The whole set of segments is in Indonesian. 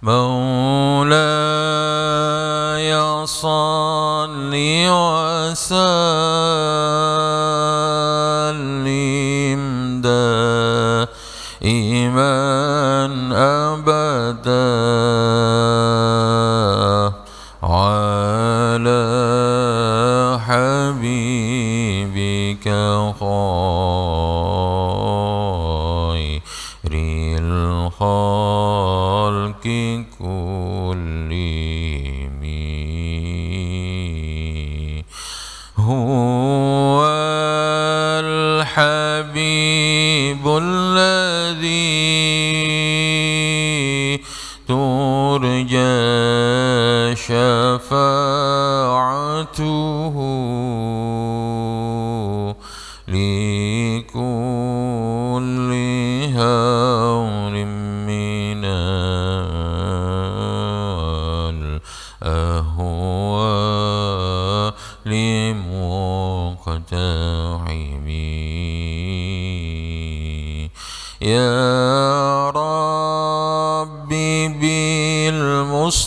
مولاي صل وسلم دائما أبدا على حبيبك خير الخلق كلهم. هو الحبيب الذي ترجى شفاعته لكل هول من الأهوال مقتحم. يا ربي بالمصطفى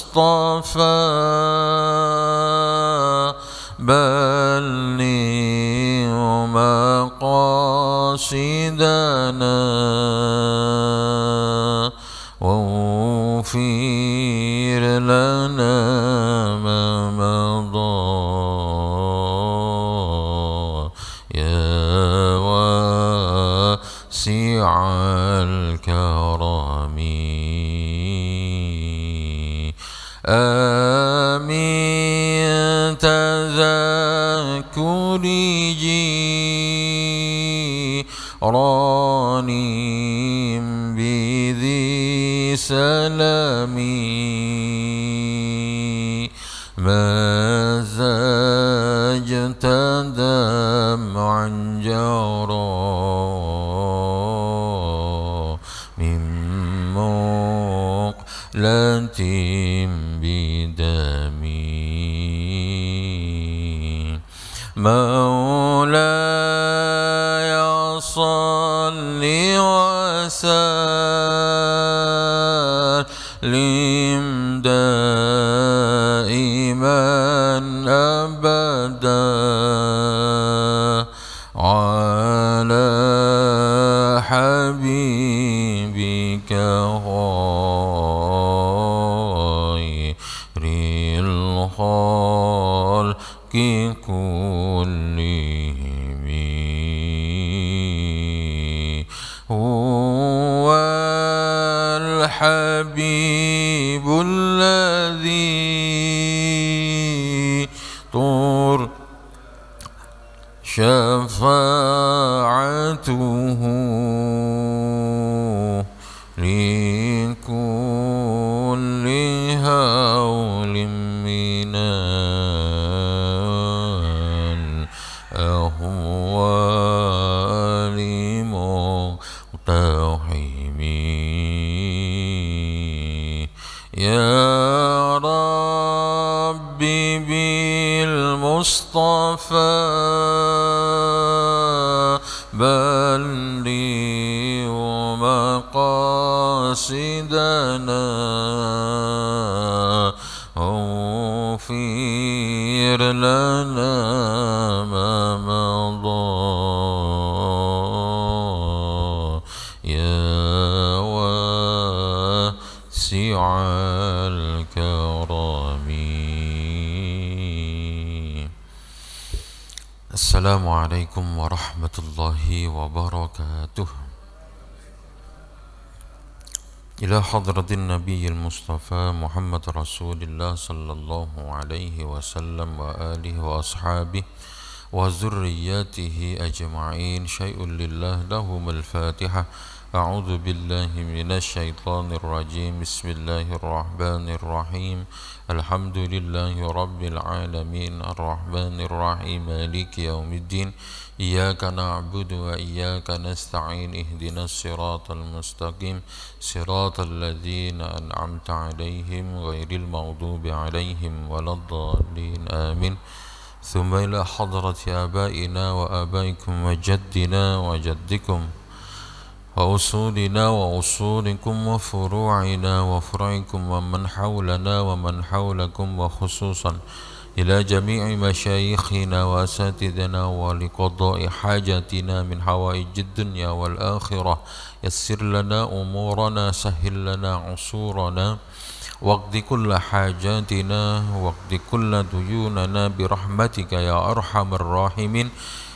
بلغ مقاصدنا واغفر لنا ما مضى يا واسع الكرم. آمين تذكر جيراني بذي سلامي مزجت دمعا جرى من مقلة بدمي. مولاي صل وسلم دائما أبدا على حبيبك خير الخلق كلهم. هو الحبيب الذي طر شفاعته لكل هول من الأهوال مقتحم. يا ربي بالمصطفى بلغ مقاصدنا واغفر لنا ما مضى يا واسع الكرم. السلام عليكم ورحمة الله وبركاته. إلى حضرة النبي المصطفى محمد رسول الله صلى الله عليه وسلم وآله وأصحابه وذرياته أجمعين. شيء لله لهم الفاتحة. أعوذ بالله من الشيطان الرجيم. بسم الله الرحمن الرحيم. الحمد لله رب العالمين الرحمن الرحيم مالك يوم الدين. إياك نعبد وإياك نستعين. اهدنا الصراط المستقيم صراط الذين أنعمت عليهم غير المغضوب عليهم ولا الضالين آمين. ثم إلى حضرة آبائنا وآبائكم وجدنا وجدكم وأصولنا وأصولكم وفروعنا وفرعكم ومن حولنا ومن حولكم وخصوصا إلى جميع مشايخنا وأساتذتنا ولقضاء حاجاتنا من حوائج الدنيا والآخرة يسر لنا أمورنا سهل لنا عصورنا واقض كل حاجاتنا واقض كل ديوننا برحمتك يا أرحم الراحمين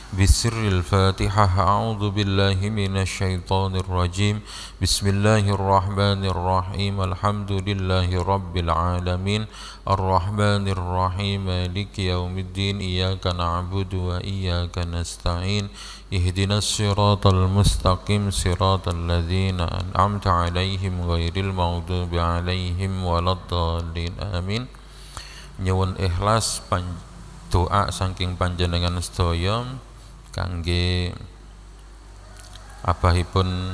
بسر الفاتحة. أعوذ بالله من الشيطان الرجيم. بسم الله الرحمن الرحيم. الحمد لله رب العالمين الرحمن الرحيم مالك يوم الدين إياك نعبد وإياك نستعين اهدنا الصراط المستقيم صراط الذين أنعمت عليهم غير المغضوب عليهم ولا الضالين آمين. Nyuwun ikhlas doa saking panjenengan sedaya kangge abahipun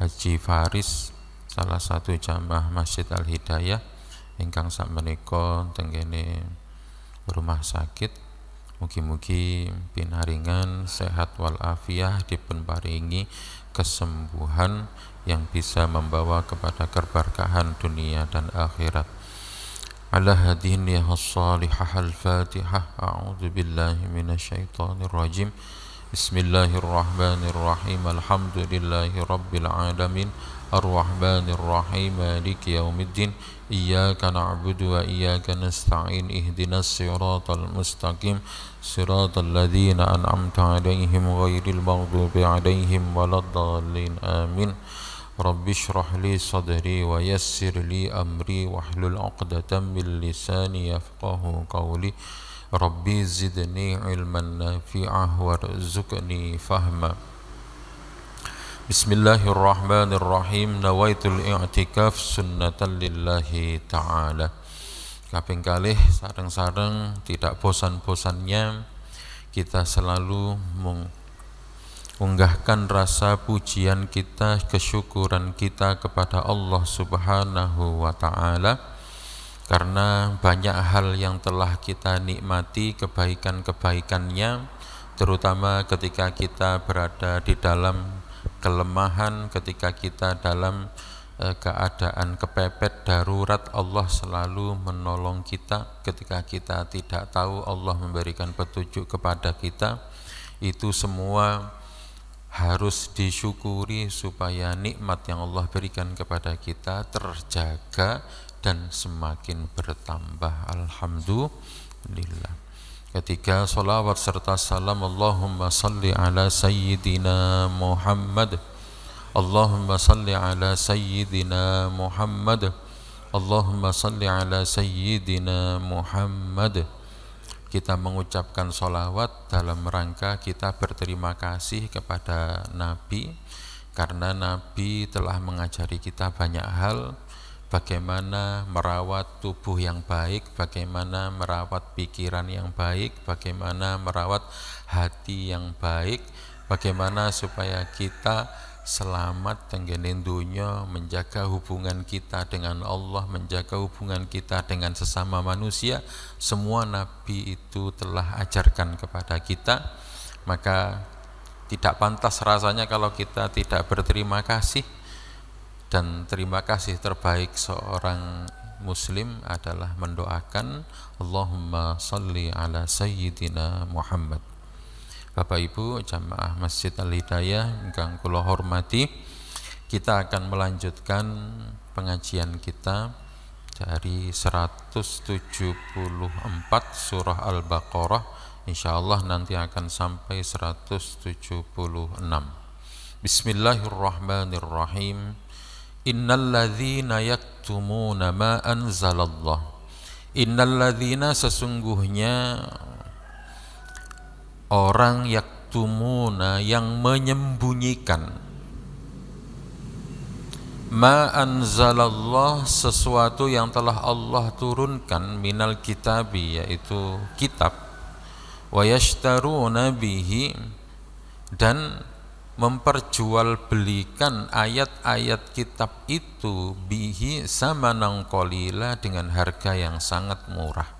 Haji Faris, salah satu jamaah Masjid Al Hidayah ingkang sakmenika tenggene rumah sakit. Mugi-mugi pinaringan sehat wal afiah, dipun paringi kesembuhan yang bisa membawa kepada keberkahan dunia dan akhirat. على هذه النية الصالحة الفاتحة. أعوذ بالله من الشيطان الرجيم. بسم الله الرحمن الرحيم. الحمد لله رب العالمين الرحمن الرحيم مالك يوم الدين إياك نعبد وإياك نستعين اهدنا الصراط المستقيم صراط الذين أنعمت عليهم غير المغضوب عليهم ولا الضالين آمين. رب اشرح لي صدري ويسر لي أمري واحلل عقدة من لساني يفقه قولي ربي زدني علما نافعا وارزقني فهما. بسم الله الرحمن الرحيم. نويت الاعتكاف سنة لله تعالى. Kaping kalih sareng-sareng tidak bosan-bosannya kita selalu mengunggahkan rasa pujian kita, kesyukuran kita kepada Allah Subhanahu wa Ta'ala, karena banyak hal yang telah kita nikmati kebaikan-kebaikannya, terutama ketika kita berada di dalam kelemahan, ketika kita dalam keadaan kepepet darurat, Allah selalu menolong kita. Ketika kita tidak tahu, Allah memberikan petunjuk kepada kita. Itu semua harus disyukuri supaya nikmat yang Allah berikan kepada kita terjaga dan semakin bertambah. Alhamdulillah. Ketika sholawat serta salam, Allahumma salli ala sayyidina Muhammad, Allahumma salli ala sayyidina Muhammad, Allahumma salli ala sayyidina Muhammad. Kita mengucapkan sholawat dalam rangka kita berterima kasih kepada Nabi, karena Nabi telah mengajari kita banyak hal, bagaimana merawat tubuh yang baik, bagaimana merawat pikiran yang baik, bagaimana merawat hati yang baik, bagaimana supaya kita selamat tenggene dunya, menjaga hubungan kita dengan Allah, menjaga hubungan kita dengan sesama manusia. Semua Nabi itu telah ajarkan kepada kita. Maka tidak pantas rasanya kalau kita tidak berterima kasih. Dan terima kasih terbaik seorang muslim adalah mendoakan Allahumma salli ala sayyidina Muhammad. Bapak Ibu jamaah Masjid Al Hidayah ingkang kula hormati, kita akan melanjutkan pengajian kita dari 174 surah Al-Baqarah. Insyaallah nanti akan sampai 176. Bismillahirrahmanirrahim. Innalladzina yaktumuna ma anzalallah. Innalladzina, sesungguhnya orang yaktumuna yang menyembunyikan, ma anzalallah, sesuatu yang telah Allah turunkan, minal kitabi, yaitu kitab, wa yashtaruna bihi, dan memperjualbelikan ayat-ayat kitab itu, bihi samanan qalila, dengan harga yang sangat murah.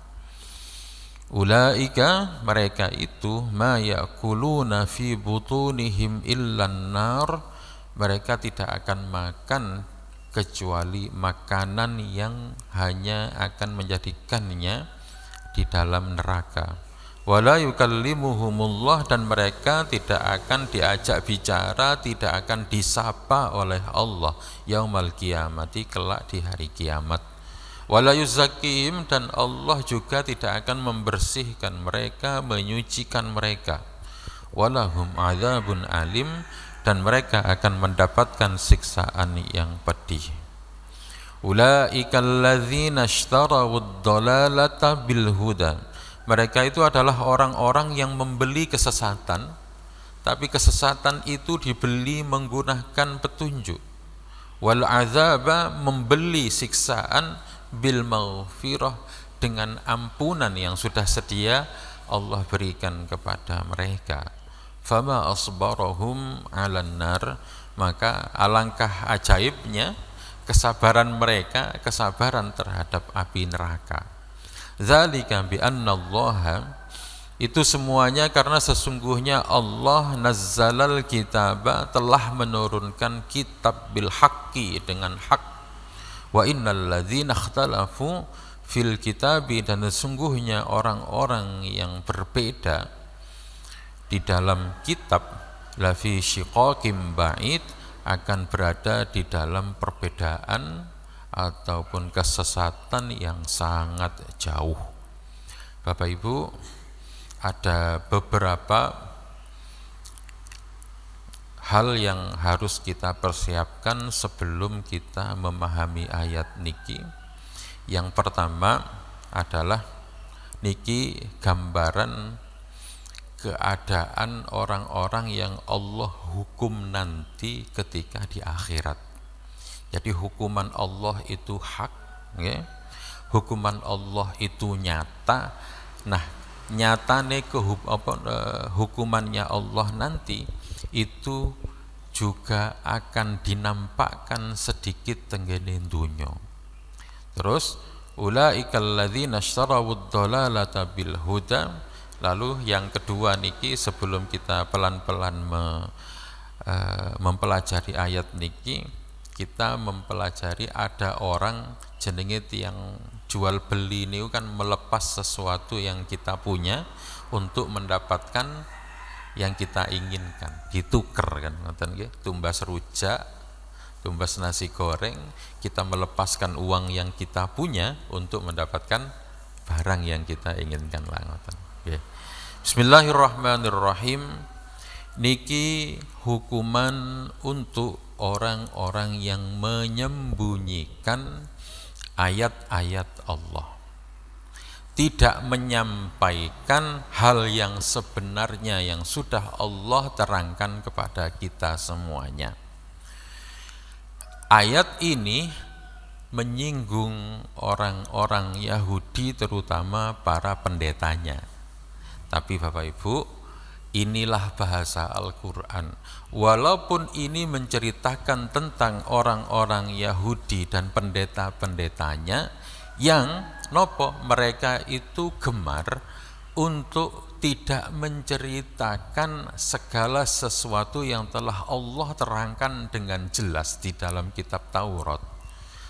Ulaika mereka itu ma yakuluna fi butunihim illan nar, mereka tidak akan makan kecuali makanan yang hanya akan menjadikannya di dalam neraka. Wala yukallimuhumullah, dan mereka tidak akan diajak bicara, tidak akan disapa oleh Allah yaumal qiyamati, kelak di hari kiamat. Wala yuzakkihim, dan Allah juga tidak akan membersihkan mereka, menyucikan mereka. Walahum adzabun alim, dan mereka akan mendapatkan siksaan yang pedih. Ulaikal ladzina ishtarawud dhalalata bil huda, mereka itu adalah orang-orang yang membeli kesesatan, tapi kesesatan itu dibeli menggunakan petunjuk. Wal azaba, membeli siksaan, bil maghfirah, dengan ampunan yang sudah sedia Allah berikan kepada mereka. Fama asbarahum 'alan nar, maka alangkah ajaibnya kesabaran mereka, kesabaran terhadap api neraka. Dzalika bi annallaha, itu semuanya karena sesungguhnya Allah nazzalal kitaba, telah menurunkan kitab bil haqqi, dengan hak. Wa innal ladzina ikhtalafu fil kitabi, dan sesungguhnya orang-orang yang berbeda di dalam kitab, la fi syiqaqim ba'id, akan berada di dalam perbedaan ataupun kesesatan yang sangat jauh. Bapak Ibu, ada beberapa hal yang harus kita persiapkan sebelum kita memahami ayat niki. Yang pertama adalah niki gambaran keadaan orang-orang yang Allah hukum nanti ketika di akhirat. Jadi hukuman Allah itu hak, ya. Hukuman Allah itu nyata. Nah, nyatane hukumannya Allah nanti itu juga akan dinampakkan sedikit tenggene dunya. Terus ulaikal ladzina ishtarawud dhalalata bil huda. Lalu yang kedua niki, sebelum kita pelan-pelan mempelajari ayat niki, kita mempelajari ada orang jenenge tiang jual beli ini kan melepas sesuatu yang kita punya untuk mendapatkan yang kita inginkan, dituker kan, ngoten nggih, tumbas rujak, tumbas nasi goreng, kita melepaskan uang yang kita punya untuk mendapatkan barang yang kita inginkan lah, ngoten nggih. Bismillahirrahmanirrahim. Niki hukuman untuk orang-orang yang menyembunyikan ayat-ayat Allah, tidak menyampaikan hal yang sebenarnya yang sudah Allah terangkan kepada kita semuanya. Ayat ini menyinggung orang-orang Yahudi, terutama para pendetanya. Tapi Bapak Ibu, inilah bahasa Al-Quran. Walaupun ini menceritakan tentang orang-orang Yahudi dan pendeta-pendetanya yang nopo mereka itu gemar untuk tidak menceritakan segala sesuatu yang telah Allah terangkan dengan jelas di dalam kitab Taurat.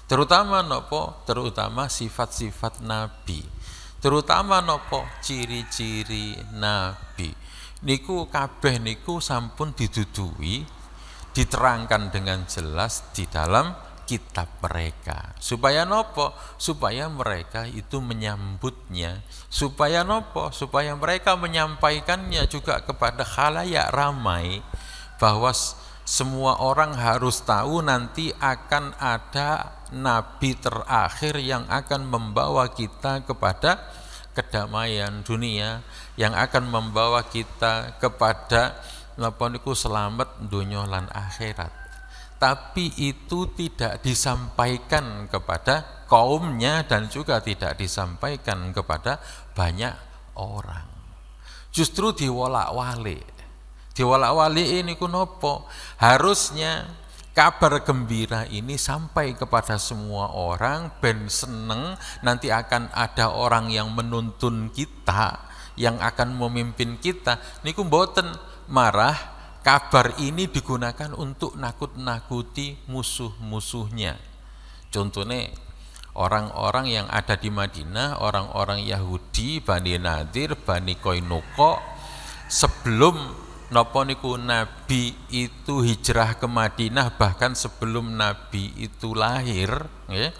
Terutama nopo, terutama sifat-sifat Nabi. Terutama nopo, ciri-ciri Nabi. Niku kabeh niku sampun didudui, diterangkan dengan jelas di dalam kitab mereka. Supaya nopo? Supaya mereka itu menyambutnya. Supaya nopo? Supaya mereka menyampaikannya juga kepada khalayak ramai, bahwa semua orang harus tahu nanti akan ada nabi terakhir yang akan membawa kita kepada kedamaian dunia, yang akan membawa kita kepada napa niku selamat dunya lan akhirat. Tapi itu tidak disampaikan kepada kaumnya dan juga tidak disampaikan kepada banyak orang. Justru diwolak-walik. Diwolak-walik ini kunopo? Harusnya kabar gembira ini sampai kepada semua orang, ben seneng nanti akan ada orang yang menuntun kita, yang akan memimpin kita. Niku mboten marah, kabar ini digunakan untuk nakut-nakuti musuh-musuhnya. Contohnya orang-orang yang ada di Madinah, orang-orang Yahudi, Bani Nadir, Bani Koinoko, sebelum napa niku Nabi itu hijrah ke Madinah, bahkan sebelum Nabi itu lahir, ya,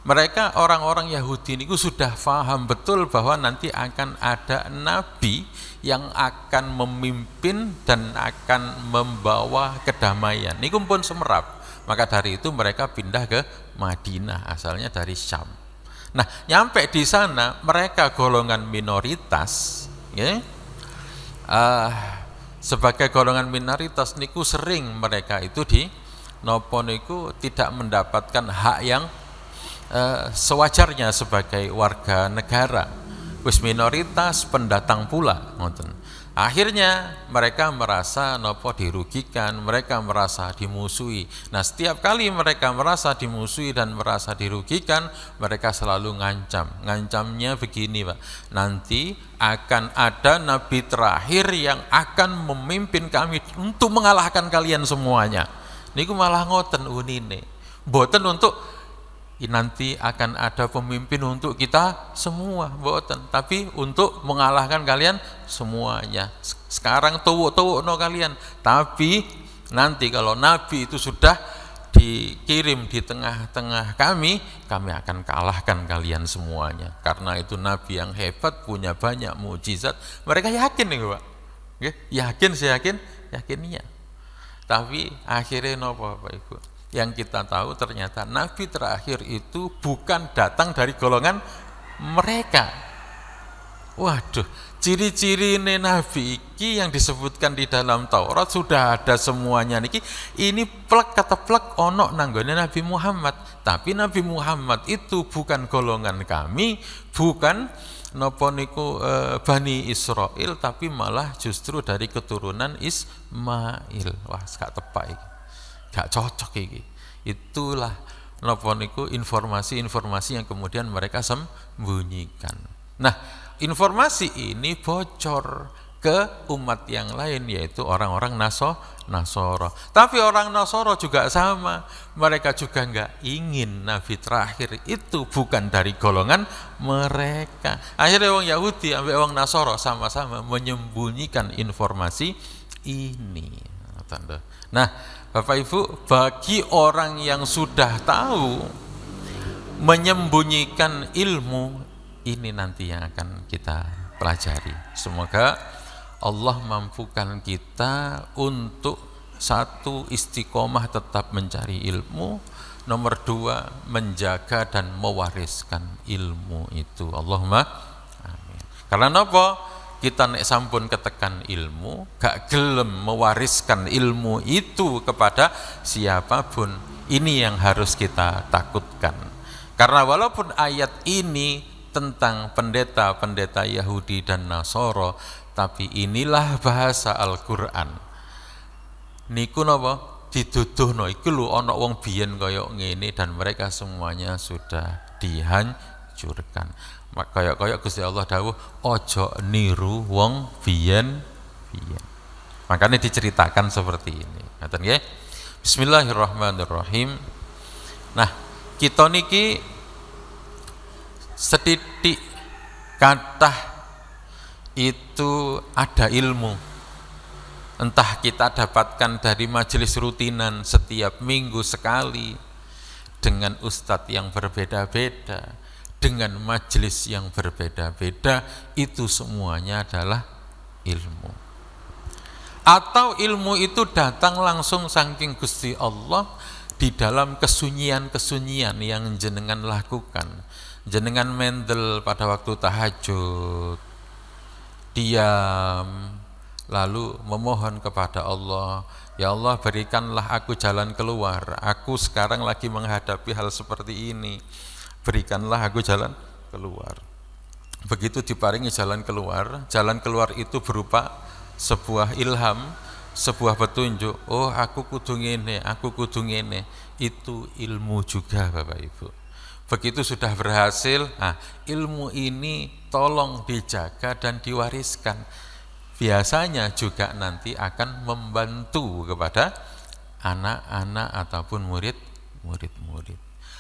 mereka orang-orang Yahudi niku sudah paham betul bahwa nanti akan ada Nabi yang akan memimpin dan akan membawa kedamaian. Niku pun semerap. Maka dari itu mereka pindah ke Madinah, asalnya dari Syam. Nah, nyampe di sana mereka golongan minoritas, ya. Sebagai golongan minoritas niku sering mereka itu nopo niku tidak mendapatkan hak yang sewajarnya sebagai warga negara. Wis minoritas, pendatang pula, ngoten. Akhirnya mereka merasa nopo dirugikan, mereka merasa dimusuhi. Nah, setiap kali mereka merasa dimusuhi dan merasa dirugikan, mereka selalu ngancam. Ngancamnya begini, Pak. Nanti akan ada nabi terakhir yang akan memimpin kami untuk mengalahkan kalian semuanya. Niku malah ngoten unine. Mboten untuk nanti akan ada pemimpin untuk kita semua, mboten, tapi untuk mengalahkan kalian semuanya. Sekarang tuwuk-tuwuk no kalian, tapi nanti kalau nabi itu sudah dikirim di tengah-tengah kami akan kalahkan kalian semuanya. Karena itu nabi yang hebat, punya banyak mukjizat. Mereka yakin nih, Pak. Yakin, saya yakinnya. Tapi akhirnya napa, Bapak Ibu? Yang kita tahu ternyata nabi terakhir itu bukan datang dari golongan mereka. Waduh, ciri-ciri nabi iki yang disebutkan di dalam Taurat sudah ada semuanya niki. Ini plek kata plek ono nanggone Nabi Muhammad. Tapi Nabi Muhammad itu bukan golongan kami, bukan napa niku Bani Israel, tapi malah justru dari keturunan Ismail. Wah, gak tepak iki. Gak cocok iki. Itulah napa niku informasi-informasi yang kemudian mereka sembunyikan. Nah, informasi ini bocor ke umat yang lain, yaitu orang-orang Nasoro. Tapi orang Nasoro juga sama, mereka juga enggak ingin nabi terakhir itu bukan dari golongan mereka. Akhirnya orang Yahudi sampai orang Nasoro sama-sama menyembunyikan informasi ini. Nah, Bapak Ibu, bagi orang yang sudah tahu menyembunyikan ilmu, ini nanti yang akan kita pelajari. Semoga Allah mampukan kita untuk satu, istiqomah tetap mencari ilmu, nomor dua, menjaga dan mewariskan ilmu itu. Allahumma amin. Karena apa? Kita nek sampun ketekan ilmu, gak gelem mewariskan ilmu itu kepada siapapun, ini yang harus kita takutkan. Karena walaupun ayat ini tentang pendeta-pendeta Yahudi dan Nasoro, tapi inilah bahasa Al-Qur'an. Niku napa diduduhno iku lho ana wong biyen kaya ngene dan mereka semuanya sudah dihancurkan. Kaya Gusti Allah dawuh, ojo niru wong biyen. Makanya diceritakan seperti ini. Ngaten nggih? Bismillahirrahmanirrahim. Nah, kita niki setitik kathah itu ada ilmu. Entah kita dapatkan dari majelis rutinan setiap minggu sekali dengan ustadz yang berbeda-beda, dengan majelis yang berbeda-beda, itu semuanya adalah ilmu. Atau ilmu itu datang langsung saking Gusti Allah di dalam kesunyian-kesunyian yang jenengan lakukan. Jenengan mendel pada waktu tahajud, diam, lalu memohon kepada Allah, ya Allah berikanlah aku jalan keluar, aku sekarang lagi menghadapi hal seperti ini, berikanlah aku jalan keluar. Begitu diparingi jalan keluar itu berupa sebuah ilham, sebuah petunjuk, oh aku kudu ngene, aku kudu ngene, itu ilmu juga Bapak Ibu. Begitu sudah berhasil, ilmu ini tolong dijaga dan diwariskan. Biasanya juga nanti akan membantu kepada anak-anak ataupun murid-murid.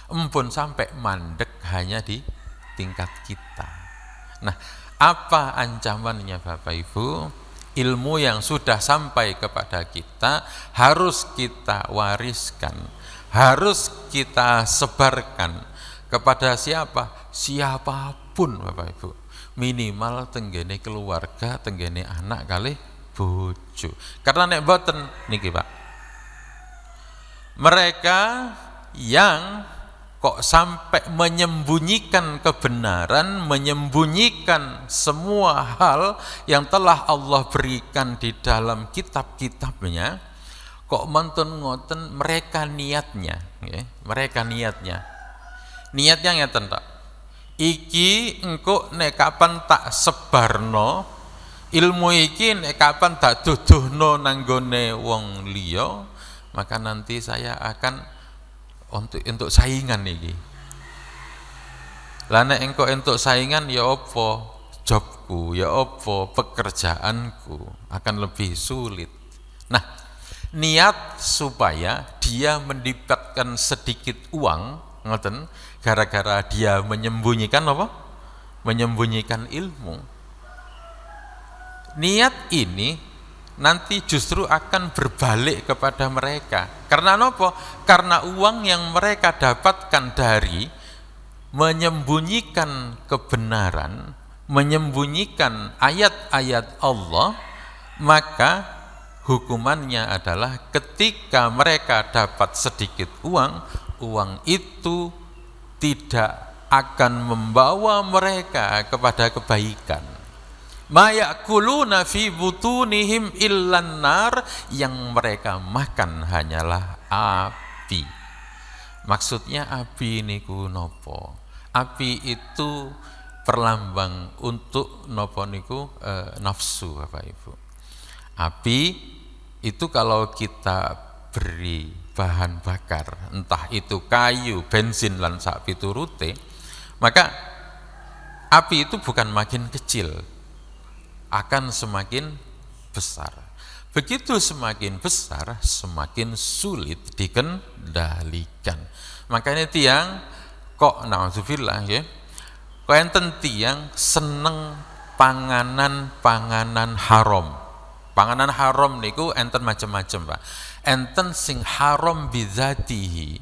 Empun sampai mandek hanya di tingkat kita. Nah, apa ancamannya Bapak Ibu? Ilmu yang sudah sampai kepada kita harus kita wariskan, harus kita sebarkan kepada siapa? Siapapun Bapak Ibu. Minimal tenggene keluarga, tenggene anak kali bojo. Karena nek boten niki Pak, mereka yang kok sampai menyembunyikan kebenaran, menyembunyikan semua hal yang telah Allah berikan di dalam kitab-kitabnya, kok ngoten mereka niatnya, mereka niatnya ngeten tak, iki engko nek kapan tak sebarno ilmu iki, nek kapan tak duduhno nanggone wong liya, maka nanti saya akan untuk saingan iki. Lah nek engko entuk saingan ya apa jobku, ya apa pekerjaanku akan lebih sulit. Nah, niat supaya dia mendapatkan sedikit uang, ngoten, gara-gara dia menyembunyikan apa? Menyembunyikan ilmu. Niat ini nanti justru akan berbalik kepada mereka. Karena apa? Karena uang yang mereka dapatkan dari menyembunyikan kebenaran, menyembunyikan ayat-ayat Allah, maka hukumannya adalah ketika mereka dapat sedikit uang, uang itu tidak akan membawa mereka kepada kebaikan. Ma ya'kuluna fi butunihim illan nar, yang mereka makan hanyalah api. Maksudnya api niku nopo? Api itu perlambang untuk nopo niku nafsu Bapak Ibu. Api itu kalau kita beri bahan bakar, entah itu kayu, bensin lan sak piturute, maka api itu bukan makin kecil, akan semakin besar. Begitu semakin besar, semakin sulit dikendalikan. Makanya tiang kok na'udzubillah ya, kok enten tiang seneng panganan haram. Panganan haram niku enten macam-macam Pak. Enten sing haram bidzatihi.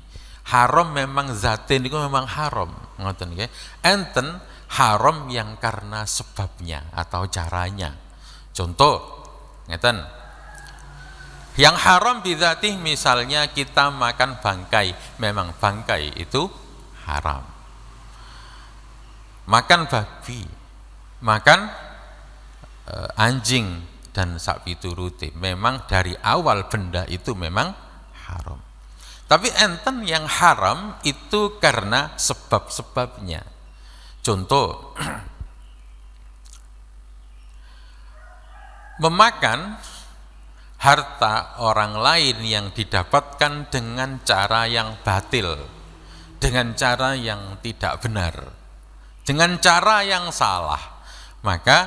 Haram memang zate niku memang haram, ngoten nggih. Enten haram yang karena sebabnya atau caranya. Contoh ngeten, yang haram bidzatih, misalnya kita makan bangkai, memang bangkai itu haram. Makan babi, makan anjing dan sak piturute, memang dari awal benda itu memang haram. Tapi enten yang haram itu karena sebab-sebabnya. Contoh, memakan harta orang lain yang didapatkan dengan cara yang batil, dengan cara yang tidak benar, dengan cara yang salah, maka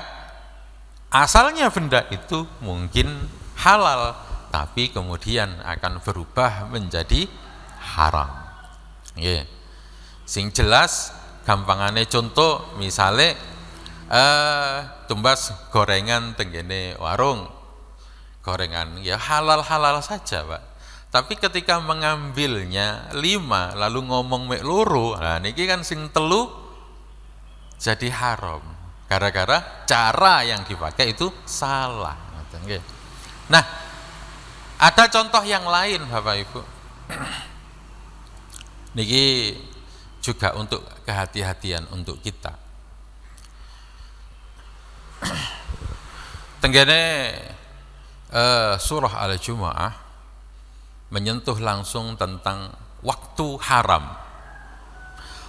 asalnya benda itu mungkin halal, tapi kemudian akan berubah menjadi haram. Sing jelas gampangane contoh, misale tumbas gorengan tenggene warung, gorengan ya halal-halal saja Pak, tapi ketika mengambilnya 5 lalu ngomong mek loro, nah niki kan sing telu jadi haram gara-gara cara yang dipakai itu salah. Nah, ada contoh yang lain Bapak Ibu. Niki juga untuk kehati-hatian untuk kita. Tenggene surah Al-Jumu'ah menyentuh langsung tentang waktu haram.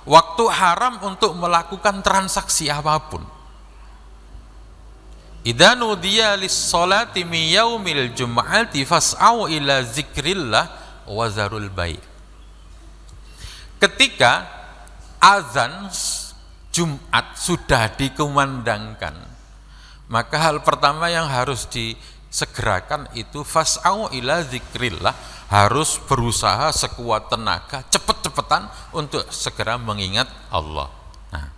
Waktu haram untuk melakukan transaksi apapun. idza nudiya lis-sholati min yaumil jum'ati fas'au ila zikrillah wa zarul bai'. Ketika azan Jumat sudah dikumandangkan, maka hal pertama yang harus disegerakan itu fas'au ila zikrillah, harus berusaha sekuat tenaga, cepet-cepetan untuk segera mengingat Allah. Nah,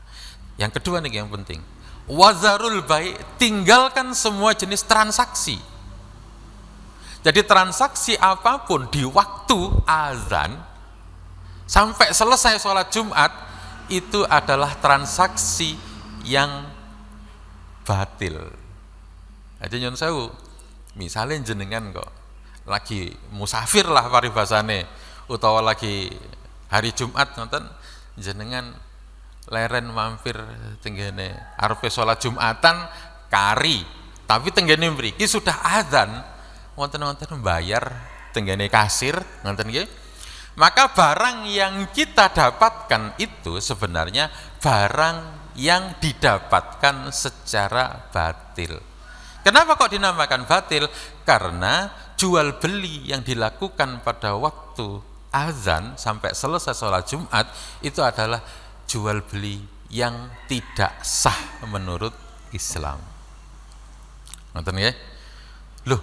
yang kedua nih yang penting, wazarul bai', tinggalkan semua jenis transaksi. Jadi transaksi apapun di waktu azan sampai selesai sholat Jumat itu adalah transaksi yang batil. Jadi nyun sewu, misalnya jenengan kok lagi musafir lah paribasane, utawa lagi hari Jumat nonton jenengan leren mampir tenggene arepe sholat Jumatan kari, tapi tenggene mriki sudah azan, wonten-wonten bayar tenggene kasir nonton nggih. Maka barang yang kita dapatkan itu sebenarnya barang yang didapatkan secara batil. Kenapa kok dinamakan batil? Karena jual beli yang dilakukan pada waktu azan sampai selesai sholat Jumat itu adalah jual beli yang tidak sah menurut Islam. Ngerti nggih? Loh,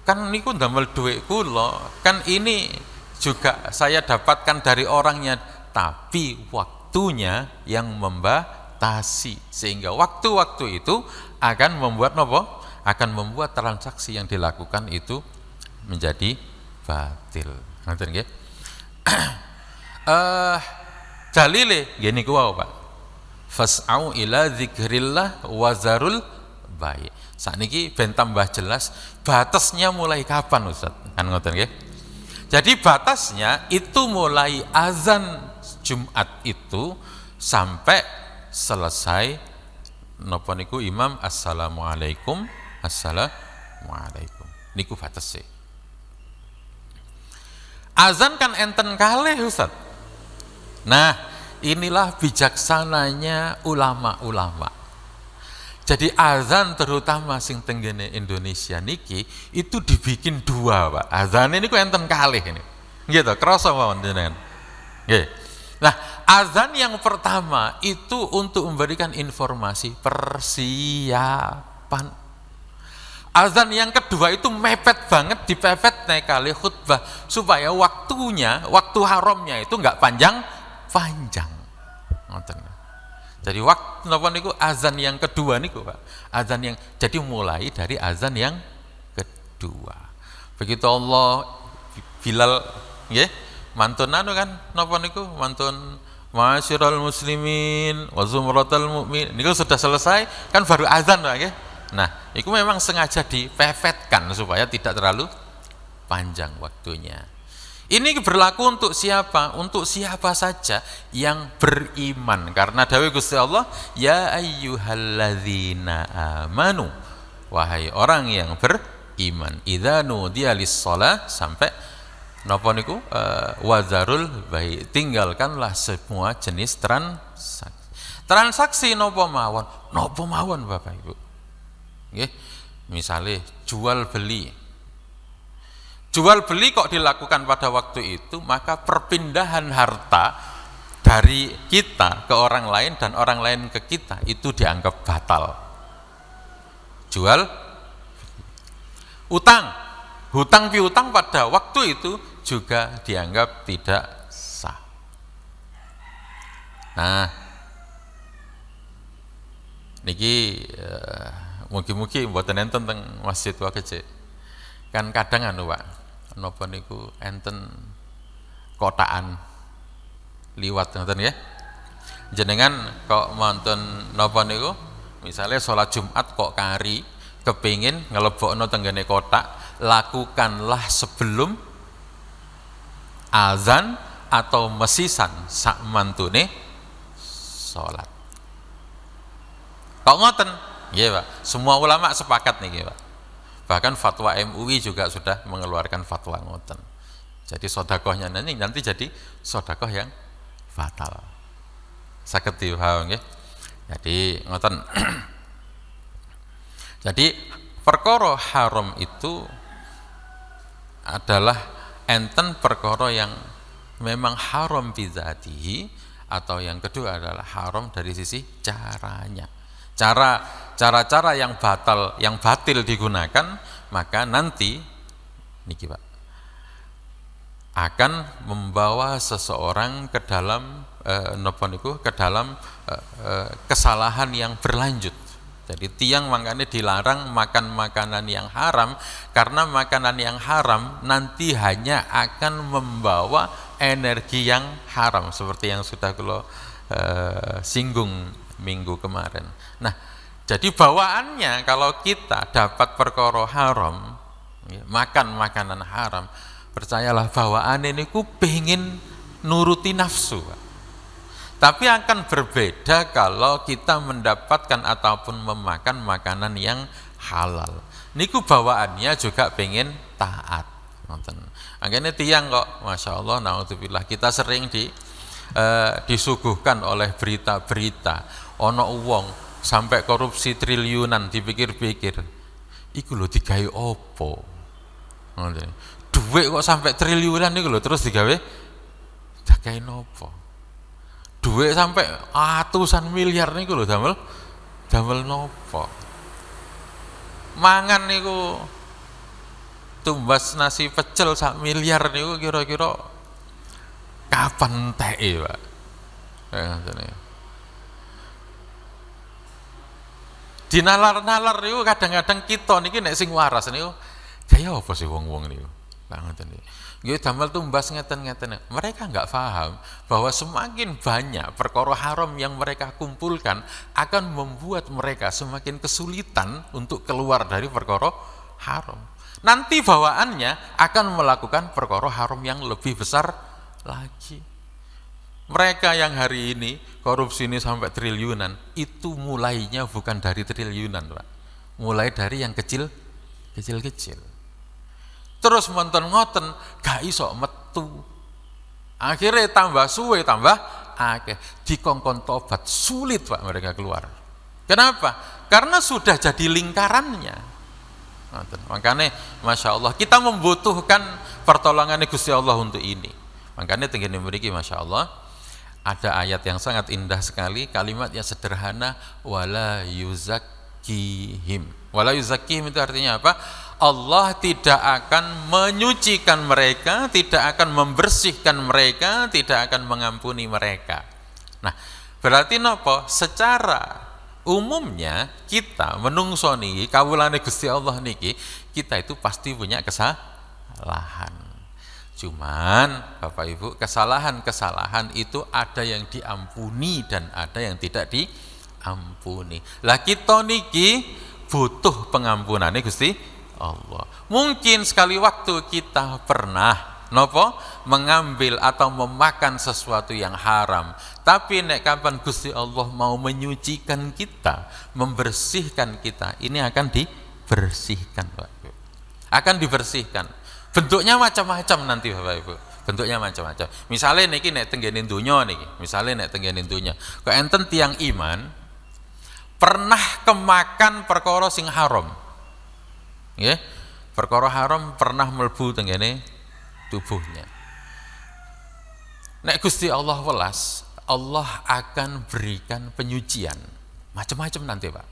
kan niku ndamel dhuwit kula, kan ini juga saya dapatkan dari orangnya, tapi waktunya yang membatasi, sehingga waktu-waktu itu akan membuat nopo? Akan membuat transaksi yang dilakukan itu menjadi batil. Ngerti nggih? Dalile gini kuwi Pak. Fas'au ila dzikrillah wa zarul bai'. Sakniki ben tambah jelas batasnya mulai kapan Ustaz? Kan ngoten nggih? Jadi batasnya itu mulai azan Jumat itu sampai selesai napa niku imam assalamualaikum assalamualaikum. Niku batase. Azan kan enten kalih Ustaz. Nah, inilah bijaksananya ulama-ulama. Jadi azan terutama sing tenggene Indonesia niki itu dibikin dua, Pak. Azan ini ku enten kalih ini. Gitu, krasa mawon jenengan. Nggih. Nah, azan yang pertama itu untuk memberikan informasi persiapan. Azan yang kedua itu mepet banget, dipepet kali khutbah supaya waktu haramnya itu enggak panjang. Ngoten. Jadi waktu napa niku azan yang kedua niku Pak. Azan yang jadi mulai dari azan yang kedua. Begitu Allah Bilal nggih mantun anu kan napa niku mantun ma'asyiral muslimin wa zumratal mu'min. Niku sudah selesai kan baru azan Pak nggih. Nah, itu memang sengaja dipepetkan supaya tidak terlalu panjang waktunya. Ini berlaku untuk siapa? Untuk siapa saja yang beriman. Karena dawuh Gusti Allah, ya ayyuhalladzina amanu, wahai orang yang beriman, idza nudiya lis-shalah sampai napa niku wazarul bai', tinggalkanlah semua jenis transaksi. Transaksi napa mawon? Napa mawon Bapak Ibu? Nggih. Misale jual beli. Jual beli kok dilakukan pada waktu itu, maka perpindahan harta dari kita ke orang lain dan orang lain ke kita itu dianggap batal. Jual hutang piutang pada waktu itu juga dianggap tidak sah. Nah, niki mugi-mugi mboten enten teng Masjid Wakece. Kan kadang anu Pak, napa niku enten kotaan liwat ngoten ya. Jenengan kok wonten napa niku misalnya sholat Jumat kok kari kepingin ngelebokno tenggene kotak, lakukanlah sebelum azan atau mesisan sak mantune sholat. Kok ngoten? Nggih Pak, semua ulama sepakat niki Pak. Bahkan fatwa MUI juga sudah mengeluarkan fatwa ngoten. Jadi sodakohnya nanti jadi sodakoh yang fatal. Saged dipaham nggih. Jadi ngoten. Jadi perkara haram itu adalah enten perkara yang memang haram bidzatihi, atau yang kedua adalah haram dari sisi caranya. Cara-cara yang batil digunakan, maka nanti niki Pak akan membawa seseorang ke dalam kesalahan yang berlanjut. Jadi tiang makanya dilarang makan makanan yang haram, karena makanan yang haram nanti hanya akan membawa energi yang haram, seperti yang sudah kalau singgung minggu kemarin. Nah, jadi bawaannya kalau kita dapat perkara haram, ya, makan makanan haram, percayalah bawaan ini ku pengen nuruti nafsu, Pak. Tapi akan berbeda kalau kita mendapatkan ataupun memakan makanan yang halal. Niku bawaannya juga pengen taat. Akhirnya tiang kok, masya Allah, naudzubillah, kita sering disuguhkan oleh berita-berita, ono uang sampai korupsi triliunan, dipikir-pikir, iku lho digawe opo? Duit kok sampai triliunan niku lho terus digawe nopo? Duit sampai ratusan miliar niku lho damel nopo? Mangan niku tumbas nasi pecel sak miliar niku kira-kira kapan teke, Pak? Dinalar-nalar niku kadang-kadang kita niki nek sing waras niku gaya apa sih wong-wong niku? Lah ngoten niku. Nggih damel tumbas ngeten-ngeten. Mereka enggak paham bahwa semakin banyak perkara haram yang mereka kumpulkan akan membuat mereka semakin kesulitan untuk keluar dari perkara haram. Nanti bawaannya akan melakukan perkara haram yang lebih besar lagi. Mereka yang hari ini korupsi ini sampai triliunan, itu mulainya bukan dari triliunan, Pak. Mulai dari yang kecil-kecil. Terus monton ngoten gak iso metu. Akhirnya tambah suwe tambah akeh, dikongkon tobat sulit, Pak, mereka keluar. Kenapa? Karena sudah jadi lingkarannya. Makanya masya Allah kita membutuhkan pertolongan Gusti Allah untuk ini. Makanya tinggal memiliki masya Allah ada ayat yang sangat indah sekali, kalimat yang sederhana, wala yuzakkihim. Wala yuzakkihim itu artinya apa? Allah tidak akan menyucikan mereka, tidak akan membersihkan mereka, tidak akan mengampuni mereka. Nah, berarti napa? Secara umumnya kita menungso niki kawulane Gusti Allah niki, kita itu pasti punya kesalahan. Cuman Bapak Ibu, kesalahan-kesalahan itu ada yang diampuni dan ada yang tidak diampuni. Lah kita niki butuh pengampunane Gusti Allah. Mungkin sekali waktu kita pernah mengambil atau memakan sesuatu yang haram, tapi nek kapan Gusti Allah mau menyucikan kita, membersihkan kita, ini akan dibersihkan, Pak. Akan dibersihkan. Bentuknya macam-macam nanti, Bapak Ibu. Bentuknya macam-macam. Misalnya niki nek tenggenin dunya niki, misalnya nek tenggenin dunya, kok enten tiang iman pernah kemakan perkara sing haram. Nggih. Perkara haram pernah mlebu tenggene tubuhnya. Nek Gusti Allah welas, Allah akan berikan penyucian macam-macam nanti, Pak.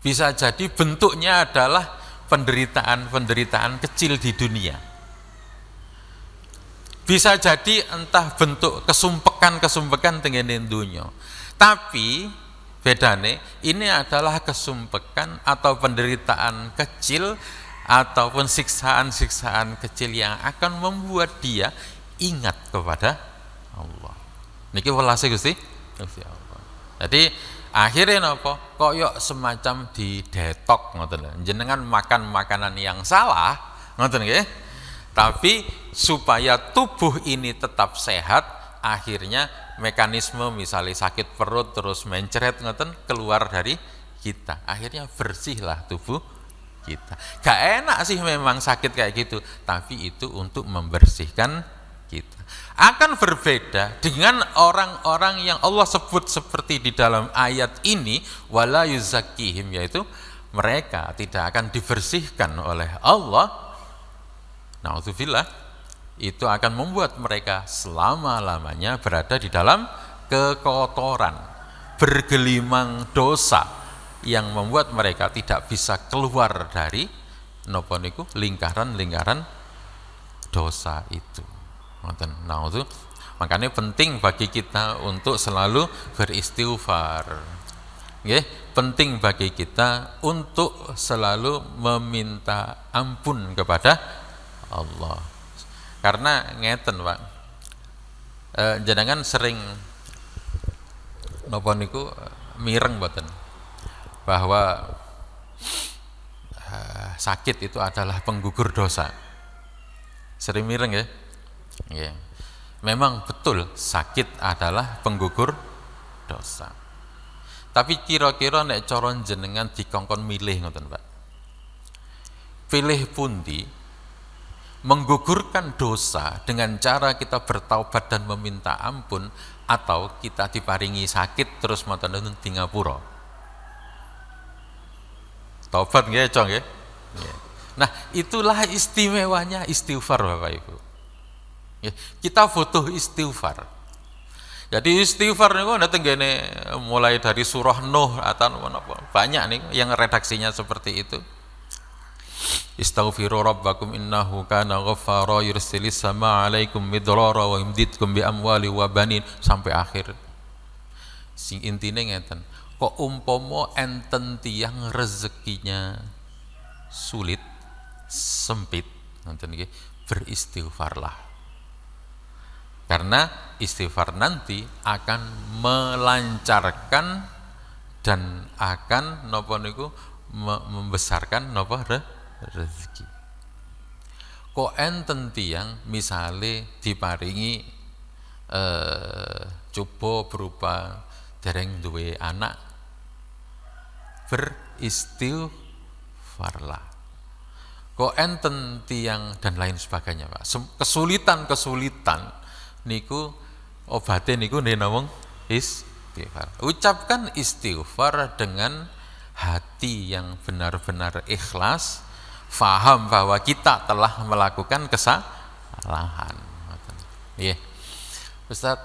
Bisa jadi bentuknya adalah penderitaan kecil di dunia. Bisa jadi entah bentuk kesumpekan tenggene dunya. Tapi bedane ini adalah kesumpekan atau penderitaan kecil ataupun siksaan-siksaan kecil yang akan membuat dia ingat kepada Allah. Niki welase Gusti Allah. Jadi akhirnya napa? Koyok semacam didetok ngoten lho. Jenengan makan makanan yang salah, ngoten nggih. Tapi supaya tubuh ini tetap sehat, akhirnya mekanisme misalnya sakit perut terus mencret ngoten keluar dari kita. Akhirnya bersihlah tubuh kita. Gak enak sih memang sakit kayak gitu, tapi itu untuk membersihkan kita. Akan berbeda dengan orang-orang yang Allah sebut seperti di dalam ayat ini, wala yuzakkihim, yaitu mereka tidak akan dibersihkan oleh Allah, naudzubillah, itu akan membuat mereka selama-lamanya berada di dalam kekotoran, bergelimang dosa yang membuat mereka tidak bisa keluar dari napa niku lingkaran-lingkaran dosa itu. Makanya penting bagi kita untuk selalu beristighfar. Penting bagi kita untuk selalu meminta ampun kepada Allah. Karena ngeten Pak, jenengan sering napa niku mireng mboten bahwa sakit itu adalah penggugur dosa. Sering mireng ya? Ya. Memang betul sakit adalah penggugur dosa. Tapi kira-kira nek cara jenengan dikongkon milih ngoten Pak. Pilih pundi menggugurkan dosa dengan cara kita bertaubat dan meminta ampun, atau kita diparingi sakit terus mboten di ngapura. Taubat nggih, Cong nggih. Nah, itulah istimewanya istighfar Bapak Ibu. Kita butuh istighfar. Jadi istighfar niku ana tenggene mulai dari surah Nuh atau banyak nih yang redaksinya seperti itu. Istaghfiru rabbakum innahu kana ghaffara yursilis samaa 'alaikum midrara wa yumditkum bi amwali wa banin sampai akhir. Sing intine ngeten, kok umpama enten tiyang rezekinya sulit, sempit, ngoten nggih, beristighfarlah. Karena istighfar nanti akan melancarkan dan akan napa niku membesarkan napa rezeki. Kok enten tiyang misale diparingi coba berupa dereng duwe anak, beristighfarlah. Kok enten tiyang dan lain sebagainya Pak. Kesulitan-kesulitan niku obate niku namung istighfar. Ucapkan istighfar dengan hati yang benar-benar ikhlas, faham bahwa kita telah melakukan kesalahan. Nggih. Ustaz,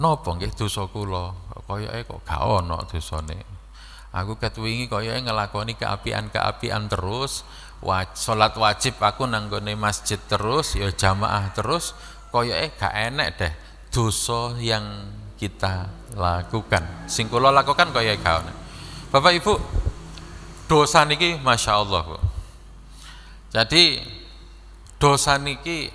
napa nggih dosa kula? Koyoke kok gak ana dosane. Aku ket wingi koyoke nglakoni keapian-keapian terus, salat wajib aku nanggone masjid terus, ya jamaah terus, koyoke gak enek deh dosa yang kita lakukan. Sing kula lakukan koyoke gak ana. Bapak Ibu, dosa niki Masya Allah Bu. Jadi dosa niki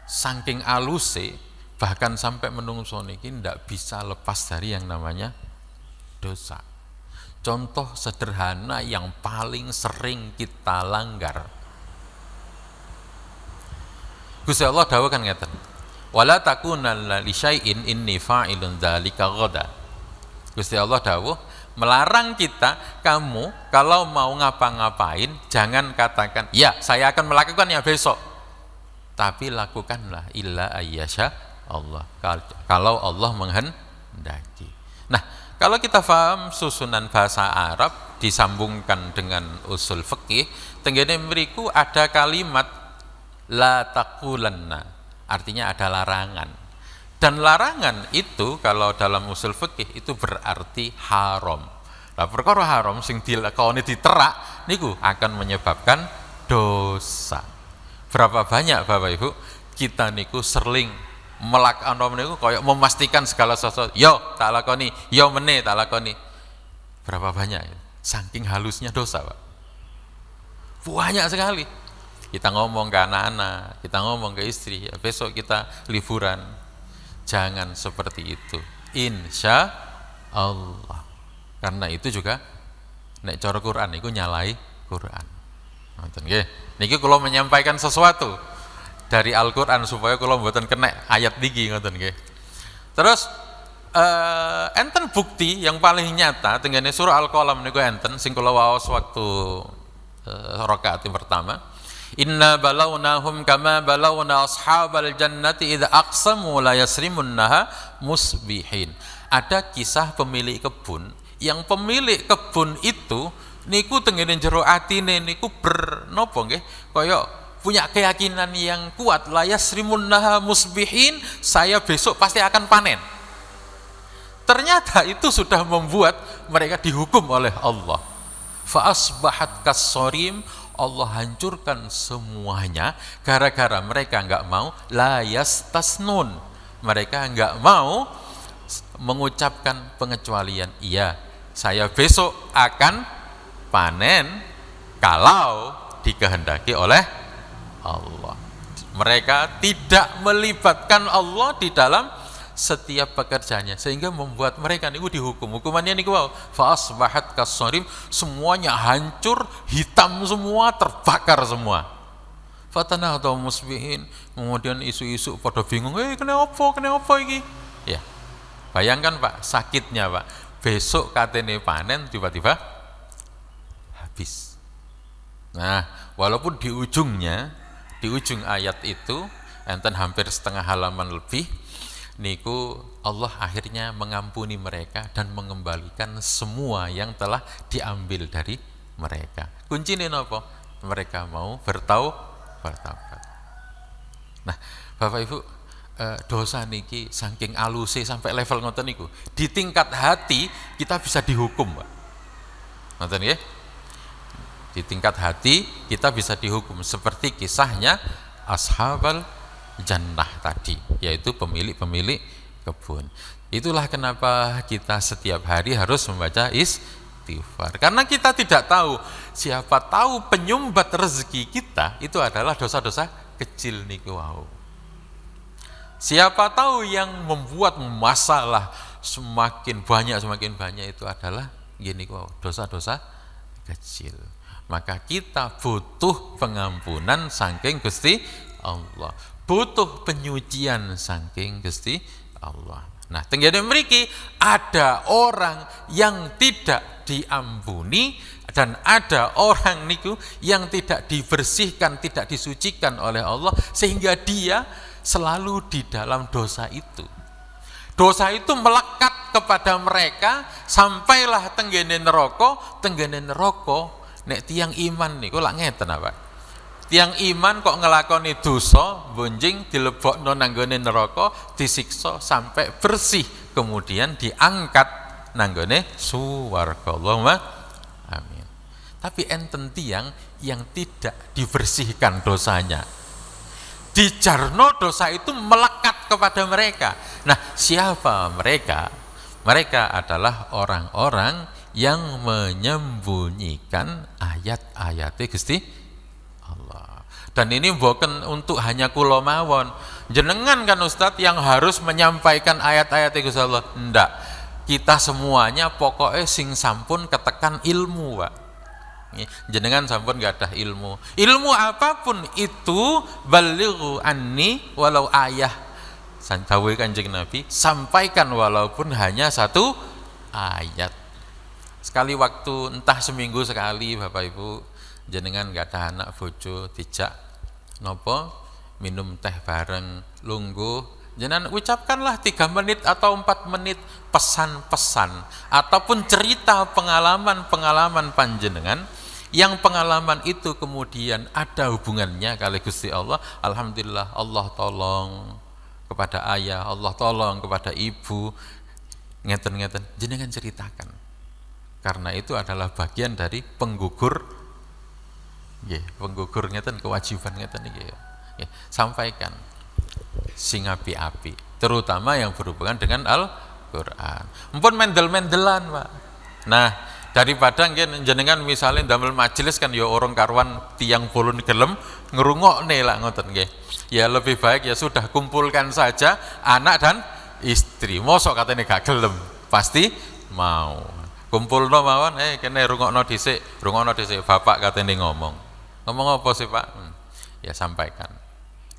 saking aluse, bahkan sampai menungso niki ndak bisa lepas dari yang namanya dosa. Contoh sederhana yang paling sering kita langgar, Gusti Allah dawuh kan ngeten, wala takunanna li syai'in inni fa'ilun dzalika ghadan. Gusti Allah dawuh melarang kita, kamu kalau mau ngapa-ngapain jangan katakan ya saya akan melakukannya besok, tapi lakukanlah illa ayyasha Allah, kalau Allah menghendaki. Nah, kalau kita paham susunan bahasa Arab disambungkan dengan usul fikih, tenggene mriku ada kalimat la taqulanna, artinya ada larangan. Dan larangan itu kalau dalam usul fikih itu berarti haram. Lah perkara haram sing dilakoni diterak niku akan menyebabkan dosa. Berapa banyak Bapak Ibu kita niku sering melakukan niku koyo memastikan segala sesuatu, yo tak lakoni, yo meneh tak lakoni. Berapa banyak ya? Saking halusnya dosa, Pak. Banyak sekali. Kita ngomong ke anak-anak, kita ngomong ke istri, ya, besok kita liburan. Jangan seperti itu. Insya Allah. Karena itu juga nek cara Quran niku nyalai Quran. Nonton nggih. Niki kula menyampaikan sesuatu dari Al-Qur'an supaya kula mboten kena ayat niki ngoten nggih. Terus enten bukti yang paling nyata tengene surah Al-Qalam niku enten sing kula waos waktu rakaat pertama. Inna balawnahum kama balawna ashabal jannati idza aqsamu la yasrimunnaha musbihin. ada kisah pemilik kebun, yang pemilik kebun itu niku tengene jero atine niku bernopo nggih, kaya punya keyakinan yang kuat, la yasrimunnaha musbihin, saya besok pasti akan panen. Ternyata itu sudah membuat mereka dihukum oleh Allah. Fa asbahat kassorim, Allah hancurkan semuanya gara-gara mereka enggak mau la yastasnun. Mereka enggak mau mengucapkan pengecualian, iya, saya besok akan panen kalau dikehendaki oleh Allah. Mereka tidak melibatkan Allah di dalam setiap pekerjaannya, sehingga membuat mereka niku dihukum. Hukumannya niku wow, fa asbahat kassarim, semuanya hancur, hitam semua, terbakar semua. Fatana atau musbihin, kemudian isu-isu pada bingung, kena apa iki? Ya, bayangkan Pak, sakitnya Pak, besok katene panen tiba-tiba habis. Nah, walaupun di ujung ayat itu enten hampir setengah halaman lebih, niku Allah akhirnya mengampuni mereka dan mengembalikan semua yang telah diambil dari mereka. Kuncinya apa? Mereka mau bertaubat. Nah, Bapak Ibu, dosa niki saking aluse sampai level ngoten niku, di tingkat hati kita bisa dihukum, Pak. Ngoten nggih? Di tingkat hati kita bisa dihukum seperti kisahnya Ashabal Jannah tadi, yaitu pemilik-pemilik kebun. Itulah kenapa kita setiap hari harus membaca istighfar, karena kita tidak tahu, siapa tahu penyumbat rezeki kita itu adalah dosa-dosa kecil niku wau. Siapa tahu yang membuat masalah semakin banyak itu adalah gini wau, dosa-dosa kecil. Maka kita butuh pengampunan saking Gusti Allah, butuh penyucian saking Gusti Allah. Nah, tenggene mriki ada orang yang tidak diampuni dan ada orang niku yang tidak dibersihkan, tidak disucikan oleh Allah, sehingga dia selalu di dalam dosa itu. Dosa itu melekat kepada mereka sampailah tenggene neraka. Nek tiang iman niku lak ngeten apa? Tiang iman kok ngelakoni dosa, bonjing dilebokno nanggone neraka, disiksa sampai bersih, kemudian diangkat nanggone swarga. Allahumma amin. Tapi enten tiang yang tidak dibersihkan dosanya, dijarno dosa itu melekat kepada mereka. Nah, siapa mereka? Mereka adalah orang-orang yang menyembunyikan ayat-ayat Gusti Allah. Dan ini bukan untuk hanya kula mawon. Jenengan kan Ustadz yang harus menyampaikan ayat-ayat Gusti Allah. Ndak. Kita semuanya pokoknya sing sampun ketekan ilmu, Pak. Jenengan sampun gak ada ilmu. Ilmu apapun itu, balighu anni walau ayah. Dawuh Kanjeng Nabi, sampaikan walaupun hanya satu ayat. Sekali waktu, entah seminggu sekali, Bapak Ibu, jenengan gak ada anak bojo, dijak nopo minum teh bareng, lungguh, jenengan ucapkanlah 3 menit atau 4 menit pesan-pesan ataupun cerita pengalaman panjenengan, yang pengalaman itu kemudian ada hubungannya kali Gusti Allah. Alhamdulillah, Allah tolong kepada ayah, Allah tolong kepada ibu, ngeten-ngeten, jenengan ceritakan. Karena itu adalah bagian dari penggugur, penggugur ngeten, kewajiban ngeten iki. Sampaikan sing api-api, terutama yang berhubungan dengan Al-Qur'an. Mumpun mendel-mendelan, Pak. Nah, daripada jenengan misalnya damel majelis kan ya orang karuan tiang pulun gelem ngrungokne lah ngoten nggih. Ya lebih baik ya sudah kumpulkan saja anak dan istri. Mosok katanya gak gelem, pasti mau. Kumpulno mawon, kene rungokno dhisik, bapak katene ngomong apa sih Pak? Ya sampaikan,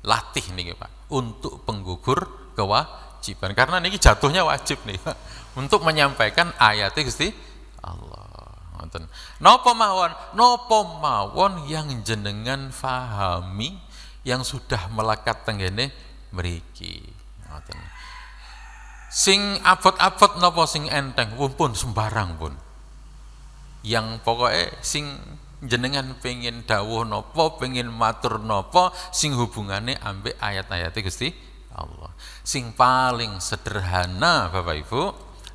latih niki Pak, untuk penggugur kewajiban, karena niki jatuhnya wajib nih Pak, untuk menyampaikan ayat Gusti Allah. Napa mawon yang jenengan fahami, yang sudah melekat tenggene mriki. Sing abot-abot napa sing enteng pun sembarang pun. Yang pokoknya sing jenengan pengen dawuh napa, pengen matur napa sing hubungane ambek ayat-ayat Gusti Allah. Sing paling sederhana Bapak Ibu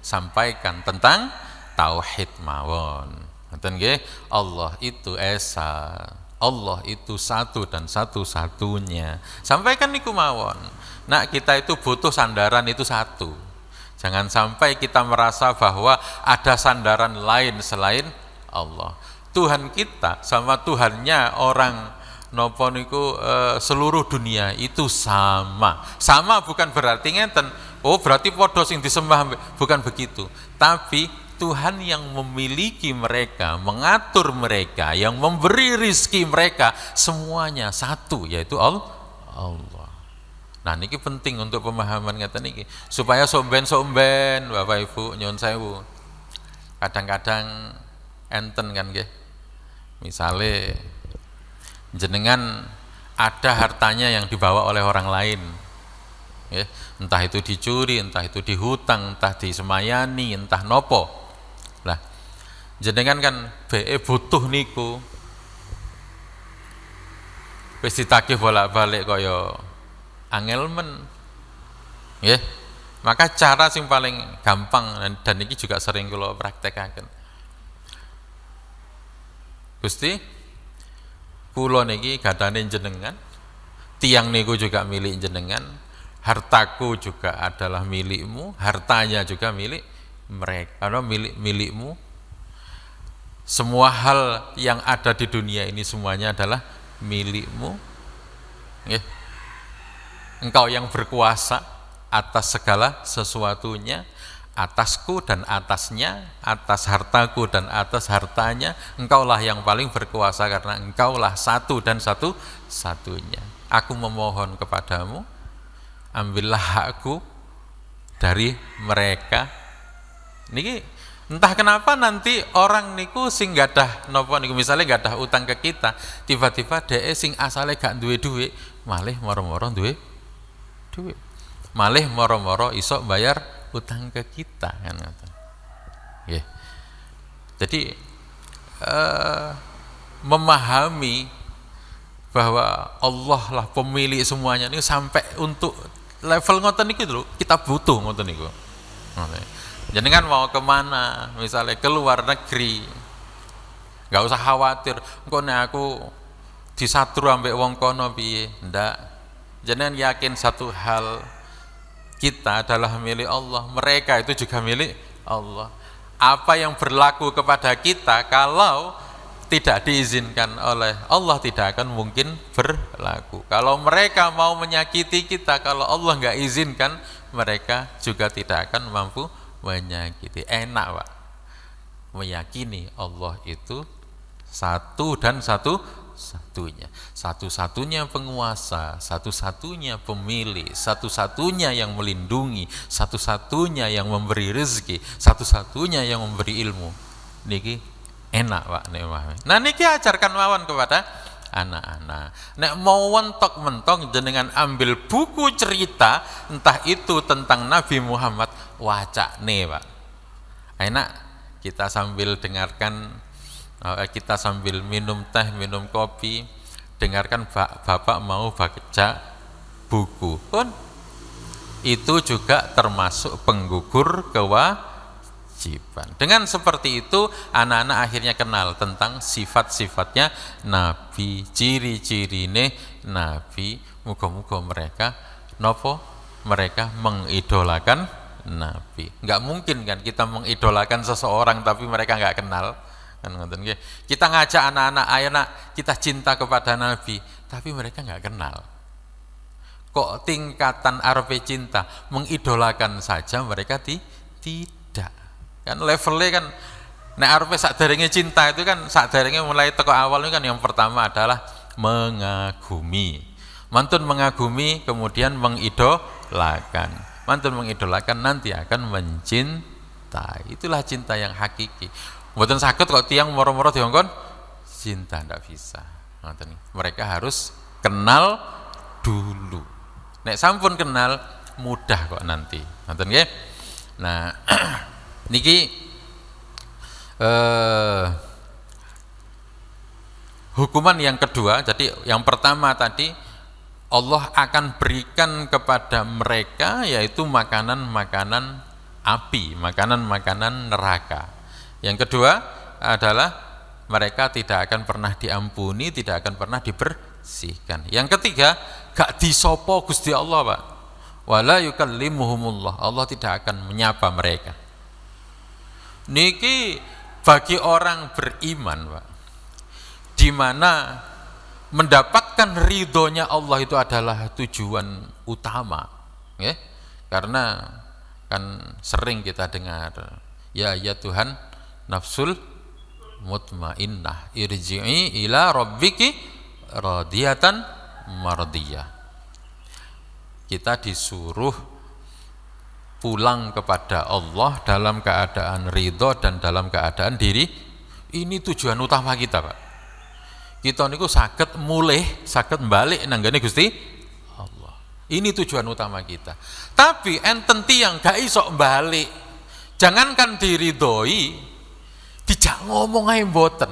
sampaikan tentang tauhid mawon. Ngoten nggih, Allah itu esa. Allah itu satu dan satu-satunya. Sampaikan niku mawon. Nah, kita itu butuh sandaran itu satu. Jangan sampai kita merasa bahwa ada sandaran lain selain Allah. Tuhan kita sama Tuhannya orang nopo niku seluruh dunia itu sama. Sama bukan berarti ngeten, oh berarti podo sing disembah, bukan begitu. Tapi Tuhan yang memiliki mereka, mengatur mereka, yang memberi rizki mereka, semuanya satu, yaitu Allah. Nah, niki penting untuk pemahaman ngeten niki, supaya somben Bapak Ibu nyuwun sewu. Kadang-kadang enten kan nggih. Misale jenengan ada hartanya yang dibawa oleh orang lain. Ya, entah itu dicuri, entah itu dihutang, entah disemayani, entah nopo. Lah, jenengan kan butuh niku. Wis ditagih bolak-balik kaya angel men. Ya. Maka cara sing paling gampang dan ini juga sering kula praktekaken. Gusti, kula niki gadane jenengan, tiang niku juga milik jenengan, hartaku juga adalah milikmu, hartanya juga milik mereka, milikmu. Semua hal yang ada di dunia ini semuanya adalah milikmu. Ya. Engkau yang berkuasa atas segala sesuatunya, atasku dan atasnya, atas hartaku dan atas hartanya. Engkaulah yang paling berkuasa karena engkaulah satu dan satu-satunya. Aku memohon kepadamu, ambillah hakku dari mereka. Niki entah kenapa nanti orang niku sing gadah nopo niku, misalnya gadah utang ke kita, tiba-tiba dhek sing asale gak duwe duit, malih moro-moro duwe duit. Malih moro-moro iso bayar utang ke kita kan ngoten. Nggih. Jadi memahami bahwa Allah lah pemilik semuanya ini sampai untuk level ngoten niku lho, kita butuh ngoten niku. Jenengan mau kemana, misalnya ke luar negeri, nggak usah khawatir, engko nek aku disatru ambek wong kono piye, ndak. Jenengan yakin satu hal, kita adalah milik Allah, mereka itu juga milik Allah. Apa yang berlaku kepada kita kalau tidak diizinkan oleh Allah tidak akan mungkin berlaku. Kalau mereka mau menyakiti kita, kalau Allah nggak izinkan, mereka juga tidak akan mampu menyakiti. Enak Pak, meyakini Allah itu satu dan satu-satunya, satu-satunya penguasa, satu-satunya pemilik, satu-satunya yang melindungi, satu-satunya yang memberi rezeki, satu-satunya yang memberi ilmu. Niki enak Pak nek pahami. Nah niki ajarkan mawon kepada anak-anak. Nek mau mentok-mentok jenengan ambil buku cerita, entah itu tentang Nabi Muhammad, wacane Pak. Enak kita sambil dengarkan, kita sambil minum teh, minum kopi, dengarkan Bapak mau baca buku pun itu juga termasuk penggugur kewajiban. Dengan seperti itu anak-anak akhirnya kenal tentang sifat-sifatnya Nabi, ciri-cirine Nabi. Muga-muga mereka nopo, mereka mengidolakan Nabi. Nggak mungkin kan kita mengidolakan seseorang tapi mereka nggak kenal kan. Kita ngajak anak-anak, ayo nak kita cinta kepada Nabi, tapi mereka nggak kenal. Kok tingkatan arpe cinta mengidolakan saja mereka tidak kan. Levelnya kan nek arpe sakderenge cinta itu kan sakderenge mulai teko awal itu kan yang pertama adalah mengagumi, mantun mengagumi, kemudian mengidolakan, mantun mengidolakan, nanti akan mencintai. Itulah cinta yang hakiki. Mboten sakit kok tiang moro-moro diongkon cinta, ndak bisa. Mereka harus kenal dulu. Nek sampun kenal mudah kok nanti. Nonton nggih. Nah, niki hukuman yang kedua. Jadi yang pertama tadi Allah akan berikan kepada mereka yaitu makanan-makanan api, makanan-makanan neraka. Yang kedua adalah mereka tidak akan pernah diampuni, tidak akan pernah dibersihkan. Yang ketiga, gak disopo Gusti Allah, Pak. Wala yukallimuhumullah, Allah tidak akan menyapa mereka. Niki bagi orang beriman, Pak, di mana mendapatkan ridhonya Allah itu adalah tujuan utama, ya. Karena kan sering kita dengar, ya Tuhan nafsul mutmainnah irji'i ila rabbiki radiyatan mardiyah. Kita disuruh pulang kepada Allah dalam keadaan ridho dan dalam keadaan diri. Ini tujuan utama kita, Pak. Kita niku saged mulih, saged balik nanggane Gusti Allah. Ini tujuan utama kita. Tapi enten tiyang gak iso balik. Jangankan diridhoi, dijak ngomong ae mboten.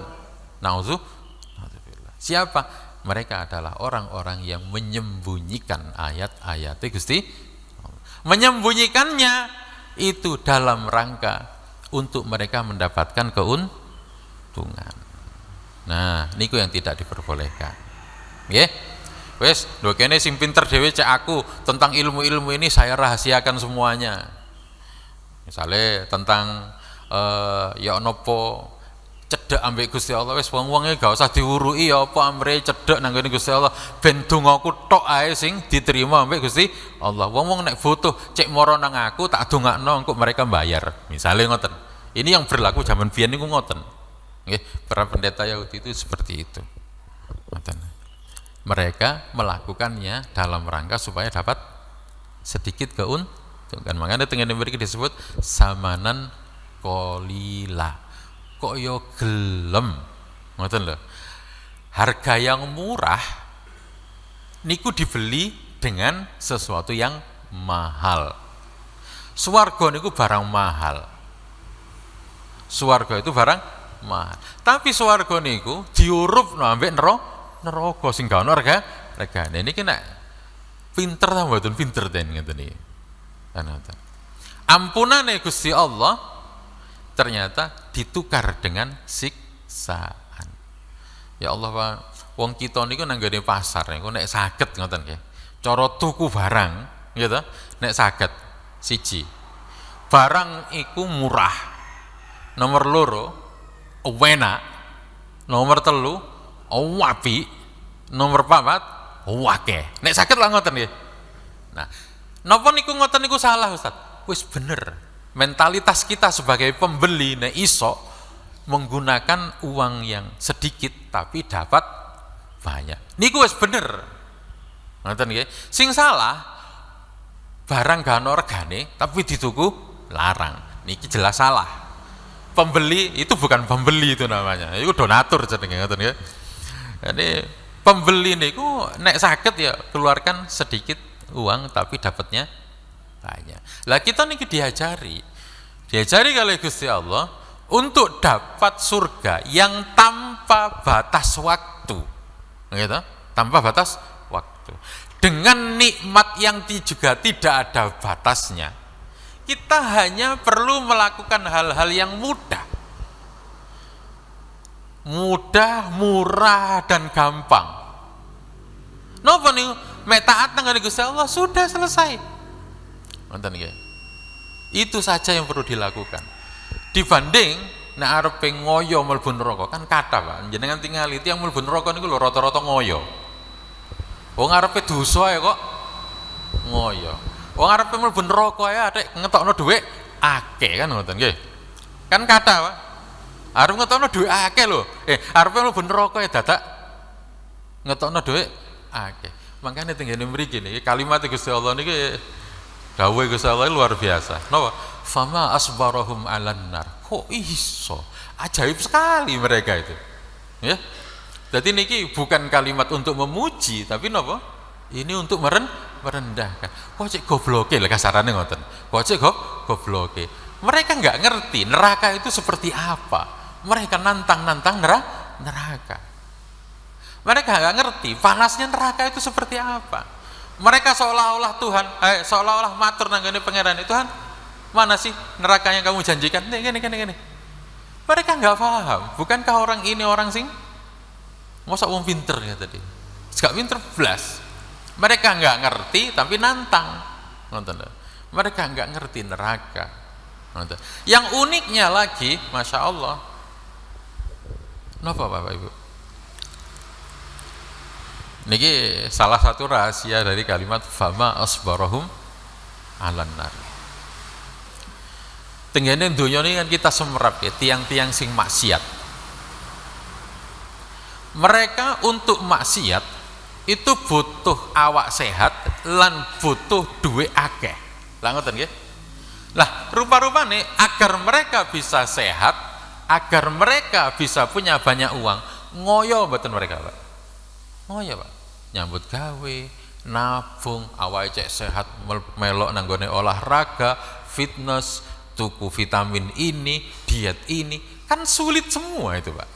Nauzubillah. Siapa? Mereka adalah orang-orang yang menyembunyikan ayat-ayat Gusti. Menyembunyikannya itu dalam rangka untuk mereka mendapatkan keuntungan. Nah, niku yang tidak diperbolehkan. Nggih. Wes, lho kene sing pinter dhewe cek aku tentang ilmu-ilmu ini saya rahasiakan semuanya. Misalnya tentang ya nopo cedek ambek Gusti Allah, wis wong-wonge gak usah diurui ya apa amre cedek nang ngene Gusti Allah, ben dongaku tok ae sing diterima ambek Gusti Allah. Wong-wong nek foto cek moro nang aku tak dongakno engko mereka bayar. Misale ngoten. Ini yang berlaku zaman biyen niku ngoten. Nggih, para pendeta Yahudi itu seperti itu. Ngoten. Mereka melakukannya dalam rangka supaya dapat sedikit keuntungan. Makanya dengan mriki disebut samanan qalila. Kok yo gelem, ngoten lho. Harga yang murah niku dibeli dengan sesuatu yang mahal. Swarga niku barang mahal. Swarga itu barang mahal. Tapi swarga niku diurupno ambek neraka sing gak ono regane. Niki nek pinter ta mboten pinter ten ngeten iki. Ampunane Gusti Allah ternyata ditukar dengan siksaan. Ya Allah, Pak, wong kita niku nang nggone pasar niku nek saged ngoten nggih. Cara tuku barang, nggih to? Nek saged siji. Barang iku murah. Nomor loro enak. Nomor telu apik. Nomor papat akeh. Nek saged lah ngoten nggih. Nah, napa niku ngoten niku salah, Ustaz? Wis bener. Mentalitas kita sebagai pembeli nek iso menggunakan uang yang sedikit tapi dapat banyak. Niku wis bener. Ngoten nggih. Sing salah barang gak ono regane tapi dituku larang. Niki jelas salah. Pembeli itu bukan pembeli itu namanya. Itu donatur jenenge ngoten nggih. Jadi pembeli niku nek saged ya keluarkan sedikit uang tapi dapatnya banyak. Lah kita niki diajari kali Gusti Allah untuk dapat surga yang tanpa batas waktu, gitu? Tanpa batas waktu, dengan nikmat yang juga tidak ada batasnya. Kita hanya perlu melakukan hal-hal yang mudah, murah dan gampang. Napa niku mek taat nang Gusti Allah sudah selesai. Nonton nggih. Itu saja yang perlu dilakukan. Dibanding nek arepe ngoyo mlebu neraka kan kathah, Pak. Jenengan tingali tiyang mlebu neraka niku lho rata-rata ngoyo. Wong arepe dosa ae kok ngoyo. Wong arepe mlebu neraka ae atik ngetokno dhuwit akeh kan ngoten nggih. Kan kathah, Pak. Arep ngetokno dhuwit akeh lho. Arepe mlebu neraka ya dadak ngetokno dhuwit akeh. Makanya tenggene mriki niki kalimat Gusti Allah niki dawuh Gusti Allah luar biasa. Napa? Fama asbarahum 'alan nar. Kok iso? Ajaib sekali mereka itu. Ya. Jadi niki bukan kalimat untuk memuji, tapi napa? Ini untuk merendahkan. Kok cek gobloke lah kasarannya ngoten. Kok cek gobloke. Mereka nggak ngerti neraka itu seperti apa. Mereka nantang-nantang neraka. Mereka nggak ngerti panasnya neraka itu seperti apa. Mereka seolah-olah Tuhan, seolah-olah matur nanggane pangeran itu, Tuhan, mana sih neraka yang kamu janjikan? Gini. Mereka nggak paham. Bukankah orang ini orang sing masa wong pinter ya tadi? Gak pinter blas. Mereka nggak ngerti tapi nantang. Mereka nggak ngerti neraka. Yang uniknya lagi, masya Allah. Napa Bapak Ibu? Niki salah satu rahasia dari kalimat fama asbarahum alan nar. Tenggene donya ini kan kita semerap ya, tiang-tiang sing maksiat. Mereka untuk maksiat itu butuh awak sehat lan butuh duit akeh. Lah ngoten nggih. Lah rupa-rupane agar mereka bisa sehat, agar mereka bisa punya banyak uang, ngoyo mboten mereka, Pak. Ngoyo, Pak. Nyambut gawe, nabung, awake cek sehat, melok nanggone olahraga, fitness, tuku vitamin ini, diet ini, kan sulit semua itu, Pak.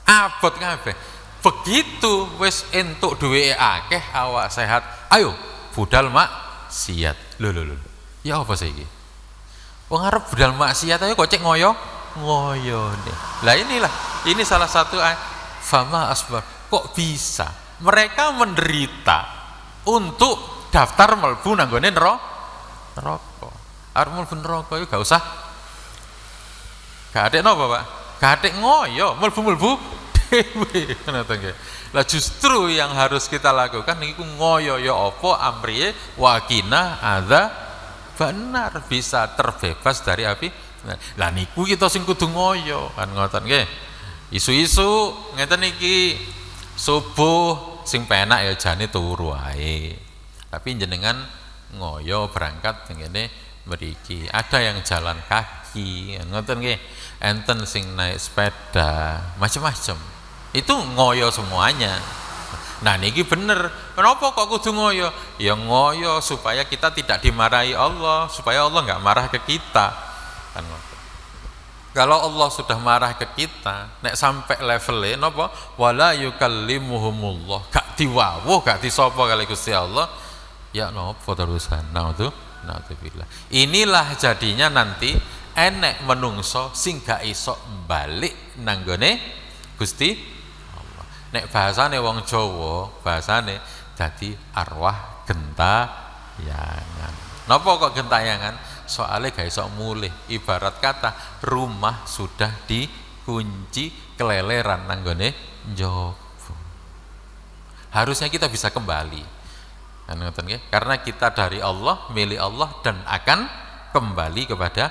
Abot kabeh. Begitu wis entuk duwe akeh awak sehat, ayo budal maksiat. Lho. Ya apa sih iki? Wong arep budal maksiat ayo kok cek ngoyo nih. Lah inilah, ini salah satu fama asbar. Kok bisa mereka menderita untuk daftar melbu nanggone neraka. Arep mlebu neraka yo gak usah. Gak ada napa, Pak? Gak ada ngoyo, mlebu dhewe. Lah justru yang harus kita lakukan niku ngoyo ya apa amriye wakina ada benar bisa terbebas dari api. Lah niku kita sing kudu ngoyo kan ngoten nggih. Isu-isu ngeten iki subuh sing penak ya jane turu wae. Tapi jenengan ngoyo berangkat ngene mriki. Ada yang jalan kaki, ngoten nggih. Enten sing naik sepeda, macam-macam. Itu ngoyo semuanya. Nah niki bener. Kenapa kok kudu ngoyo? Ya ngoyo supaya kita tidak dimarahi Allah, supaya Allah nggak marah ke kita. Kan ngoten. Kalau Allah sudah marah ke kita, nek sampai levelnya napa wala yukallimuhumullah, gak diwawuh, gak disapa kali Gusti Allah, ya napa terusan. Naudzubillah. Inilah jadinya nanti enek menungso sing gak iso balik nanggone Gusti Allah. Nek bahasane wong Jawa, bahasane dadi arwah gentayangan. Napa kok gentayangan? Soalnya gak iso mulih, ibarat kata rumah sudah dikunci keleleran nanggone njaba. Harusnya kita bisa kembali, karena kita dari Allah, milik Allah dan akan kembali kepada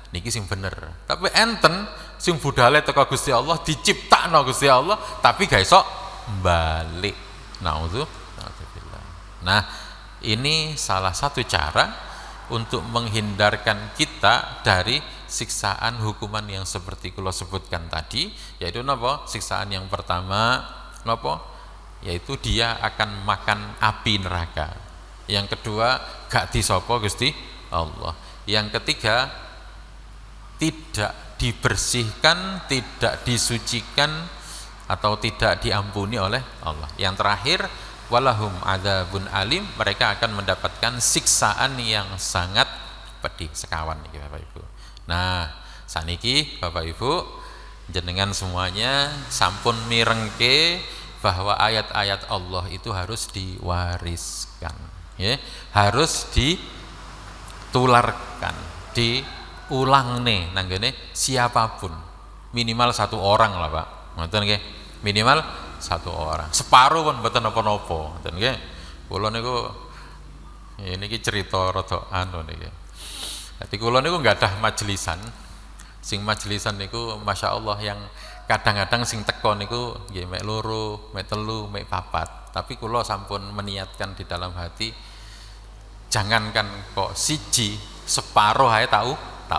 niki sing bener. Tapi enten sing budale teko Gusti Allah, diciptakno Gusti Allah, tapi gak iso balik. Naudzubillah. Nah, ini salah satu cara untuk menghindarkan kita dari siksaan hukuman yang seperti kula sebutkan tadi, yaitu napa? Siksaan yang pertama napa? Yaitu dia akan makan api neraka. Yang kedua, gak disapa Gusti Allah. Yang ketiga, tidak dibersihkan, tidak disucikan atau tidak diampuni oleh Allah. Yang terakhir, walahum adzabun alim, mereka akan mendapatkan siksaan yang sangat pedih sekawan niki Bapak Ibu. Nah, saniki Bapak Ibu jenengan semuanya sampun mirengke bahwa ayat-ayat Allah itu harus diwariskan, ya, harus ditularkan, diulang nih nanggone siapapun, minimal satu orang lah Pak, ngoten nggih, minimal satu orang, separuh pun mboten napa-napa, ngoten nggih. Kula niku niki cerita rada anu niki. Dadi kula niku nggadah majelisan, sing majelisan niku Masya Allah yang kadang-kadang sing teko niku nggih mek loro, mek telu, mek papat. Tapi kula sampun meniatkan di dalam hati, jangankan kok siji, separuh ae tak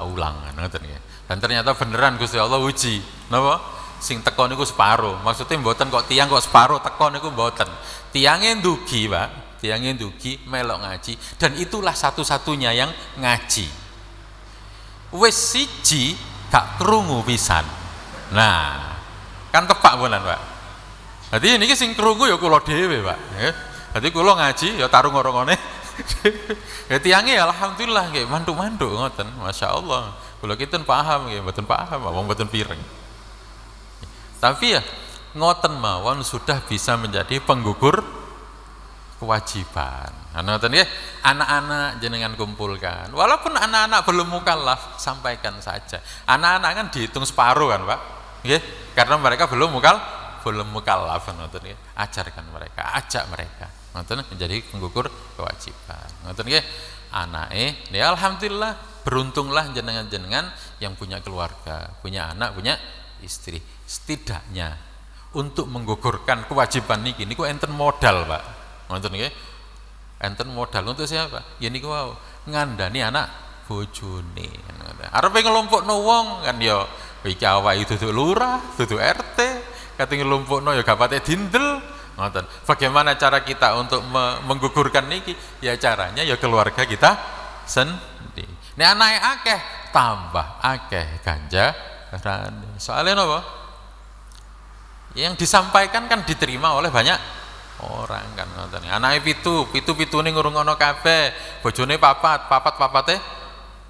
ulang, ngoten nggih. Dan ternyata beneran Gusti Allah uji, napa? Sing teko niku separuh, maksudnya mboten kok tiang kok separuh teko niku mboten. Tiange ndugi, Pak, tiangnya dugi melok ngaji, dan itulah satu-satunya yang ngaji. Wis siji gak krungu pisan. Nah, kan tepak bulan Pak. Jadi ini sing krungu ya kula dhewe Pak. Jadi kula ngaji ya tarung ngorongone. Ya tiangnya alhamdulillah nggih mantuk-mantuk ngoten, masyaallah. Kula kiten paham nggih, mboten paham, wong mboten pireng. Tapi ya ngoten mawon sudah bisa menjadi penggugur kewajiban. Ngoten nggih, anak-anak jenengan kumpulkan. Walaupun anak-anak belum mukallaf, sampaikan saja. Anak-anak kan dihitung separuh kan, Pak. Nggih, karena mereka belum mukallaf ngoten nggih. Ajarkan mereka, ajak mereka. Ngoten menjadi penggugur kewajiban. Ngoten nggih, anake ya alhamdulillah beruntunglah jenengan-jenengan yang punya keluarga, punya anak, punya istri. Setidaknya untuk menggugurkan kewajiban niki niku enten modal, Pak. Ngoten nggih. Enten modal untuk siapa? Ya niku wau ngandani anak bojone. Arepe ngelompokno wong kan ya iki awake dudu lurah, dudu RT, kate ngelompokno ya gak pate dindel. Ngoten. Bagaimana cara kita untuk menggugurkan niki? Ya caranya ya keluarga kita sendiri. Nek anake akeh tambah akeh ganjarane. Soalnya napa? Yang disampaikan kan diterima oleh banyak orang kan ngoten. Anake pitune ngrungokno kabeh, bojone papate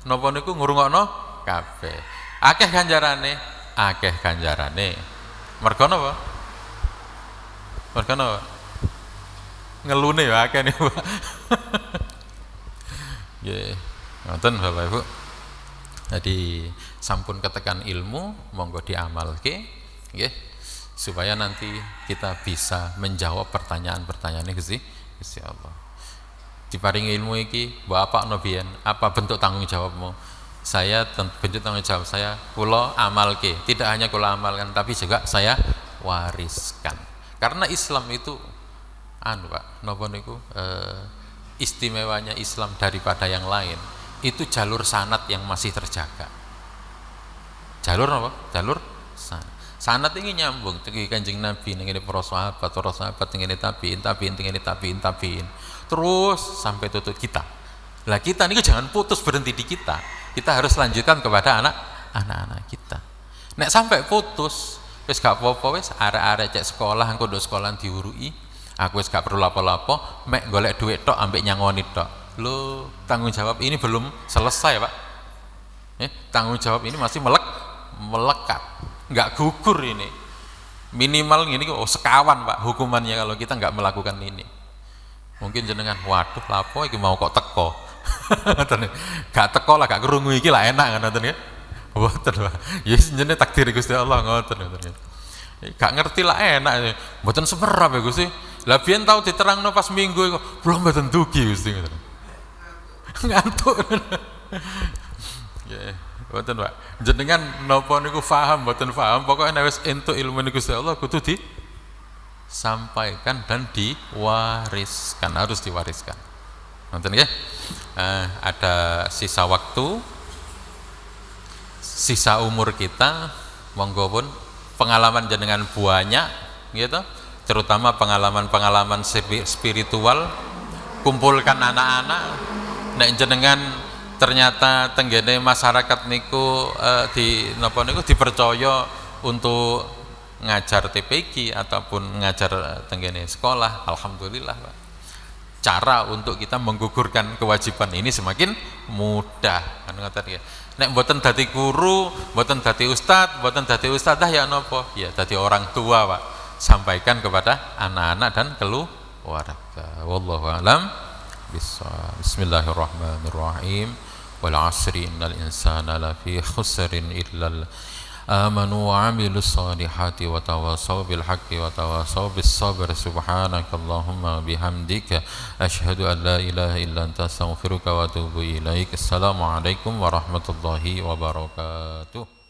napa niku ngrungokno kabeh. Akeh ganjarane. Mergo napa? Mergo napa? Ngelune ya akeh niku. Nggih, ngoten Bapak Ibu. Jadi sampun ketekan ilmu, monggo diamalke nggih, supaya nanti kita bisa menjawab pertanyaan-pertanyaan ini Gusti Allah. Diparingi ilmu iki, Bapak Nobien, apa bentuk tanggung jawabmu? Saya bentuk tanggung jawab saya, kula amalke. Tidak hanya kula amalkan, tapi juga saya wariskan. Karena Islam itu Pak, napa niku istimewanya Islam daripada yang lain, itu jalur sanad yang masih terjaga. Jalur apa? Jalur sanad. Sanad ini nyambung tegi Kanjeng Nabi ning para sahabat ngene tabiin. Terus sampai tutut kita. Lah kita niku jangan putus berhenti di kita. Kita harus lanjutkan kepada anak-anak kita. Nek sampai putus, wis gak apa-apa wis arek-arek cek sekolah engko nduk sekolahan diurui. Aku wis gak perlu lapo-lapo, mek golek duit tok ambek nyangoni tok. Lho, tanggung jawab ini belum selesai, Pak. Tanggung jawab ini masih melekat. Enggak gugur ini. Minimal ini sekawan, Pak, hukumannya kalau kita enggak melakukan ini. Mungkin jenengan, waduh lapo iki mau kok teko. Gak teko lah, gak krungu iki lah enak kan ngoten ya. Mboten, Pak. Ya jenenge takdir Gusti Allah ngoten ya. Gak ngerti lah enak. Mboten semerap ya Gusti. Lah biyen tau diterangno pas minggu iku, belum mboten dugi Gusti ngoten. Ngantuk. Nggih, mboten Pak. Jenengan napa niku paham mboten paham, pokoke nek wis entuk ilmu niku Gusti Allah kudu disampaikan dan diwariskan, harus diwariskan. Nonton ya. Ada sisa waktu, sisa umur kita, monggo pun pengalaman jenengan banyak gitu, terutama pengalaman-pengalaman spiritual, kumpulkan anak-anak. Nek jenengan ternyata tenggene masyarakat niku di napa niku dipercaya untuk ngajar TPQ ataupun ngajar tenggene sekolah, alhamdulillah Pak. Cara untuk kita menggugurkan kewajiban ini semakin mudah kan ngoten ya. Nek mboten dadi guru, mboten dadi ustad, mboten dadi ustadzah ya napa? Ya dadi orang tua, Pak. Sampaikan kepada anak-anak dan keluarga. Wallahu a'lam bissawab. Bismillahirrahmanirrahim. Wal 'asri innal insana lafi khusrin illa amanu wa 'amilus solihati wa tawasaw bil haqqi wa tawasaw bis sabr. Subhanakallahumma bihamdika asyhadu an la ilaha illa anta astaghfiruka wa atubu ilaik. Assalamualaikum warahmatullahi wabarakatuh.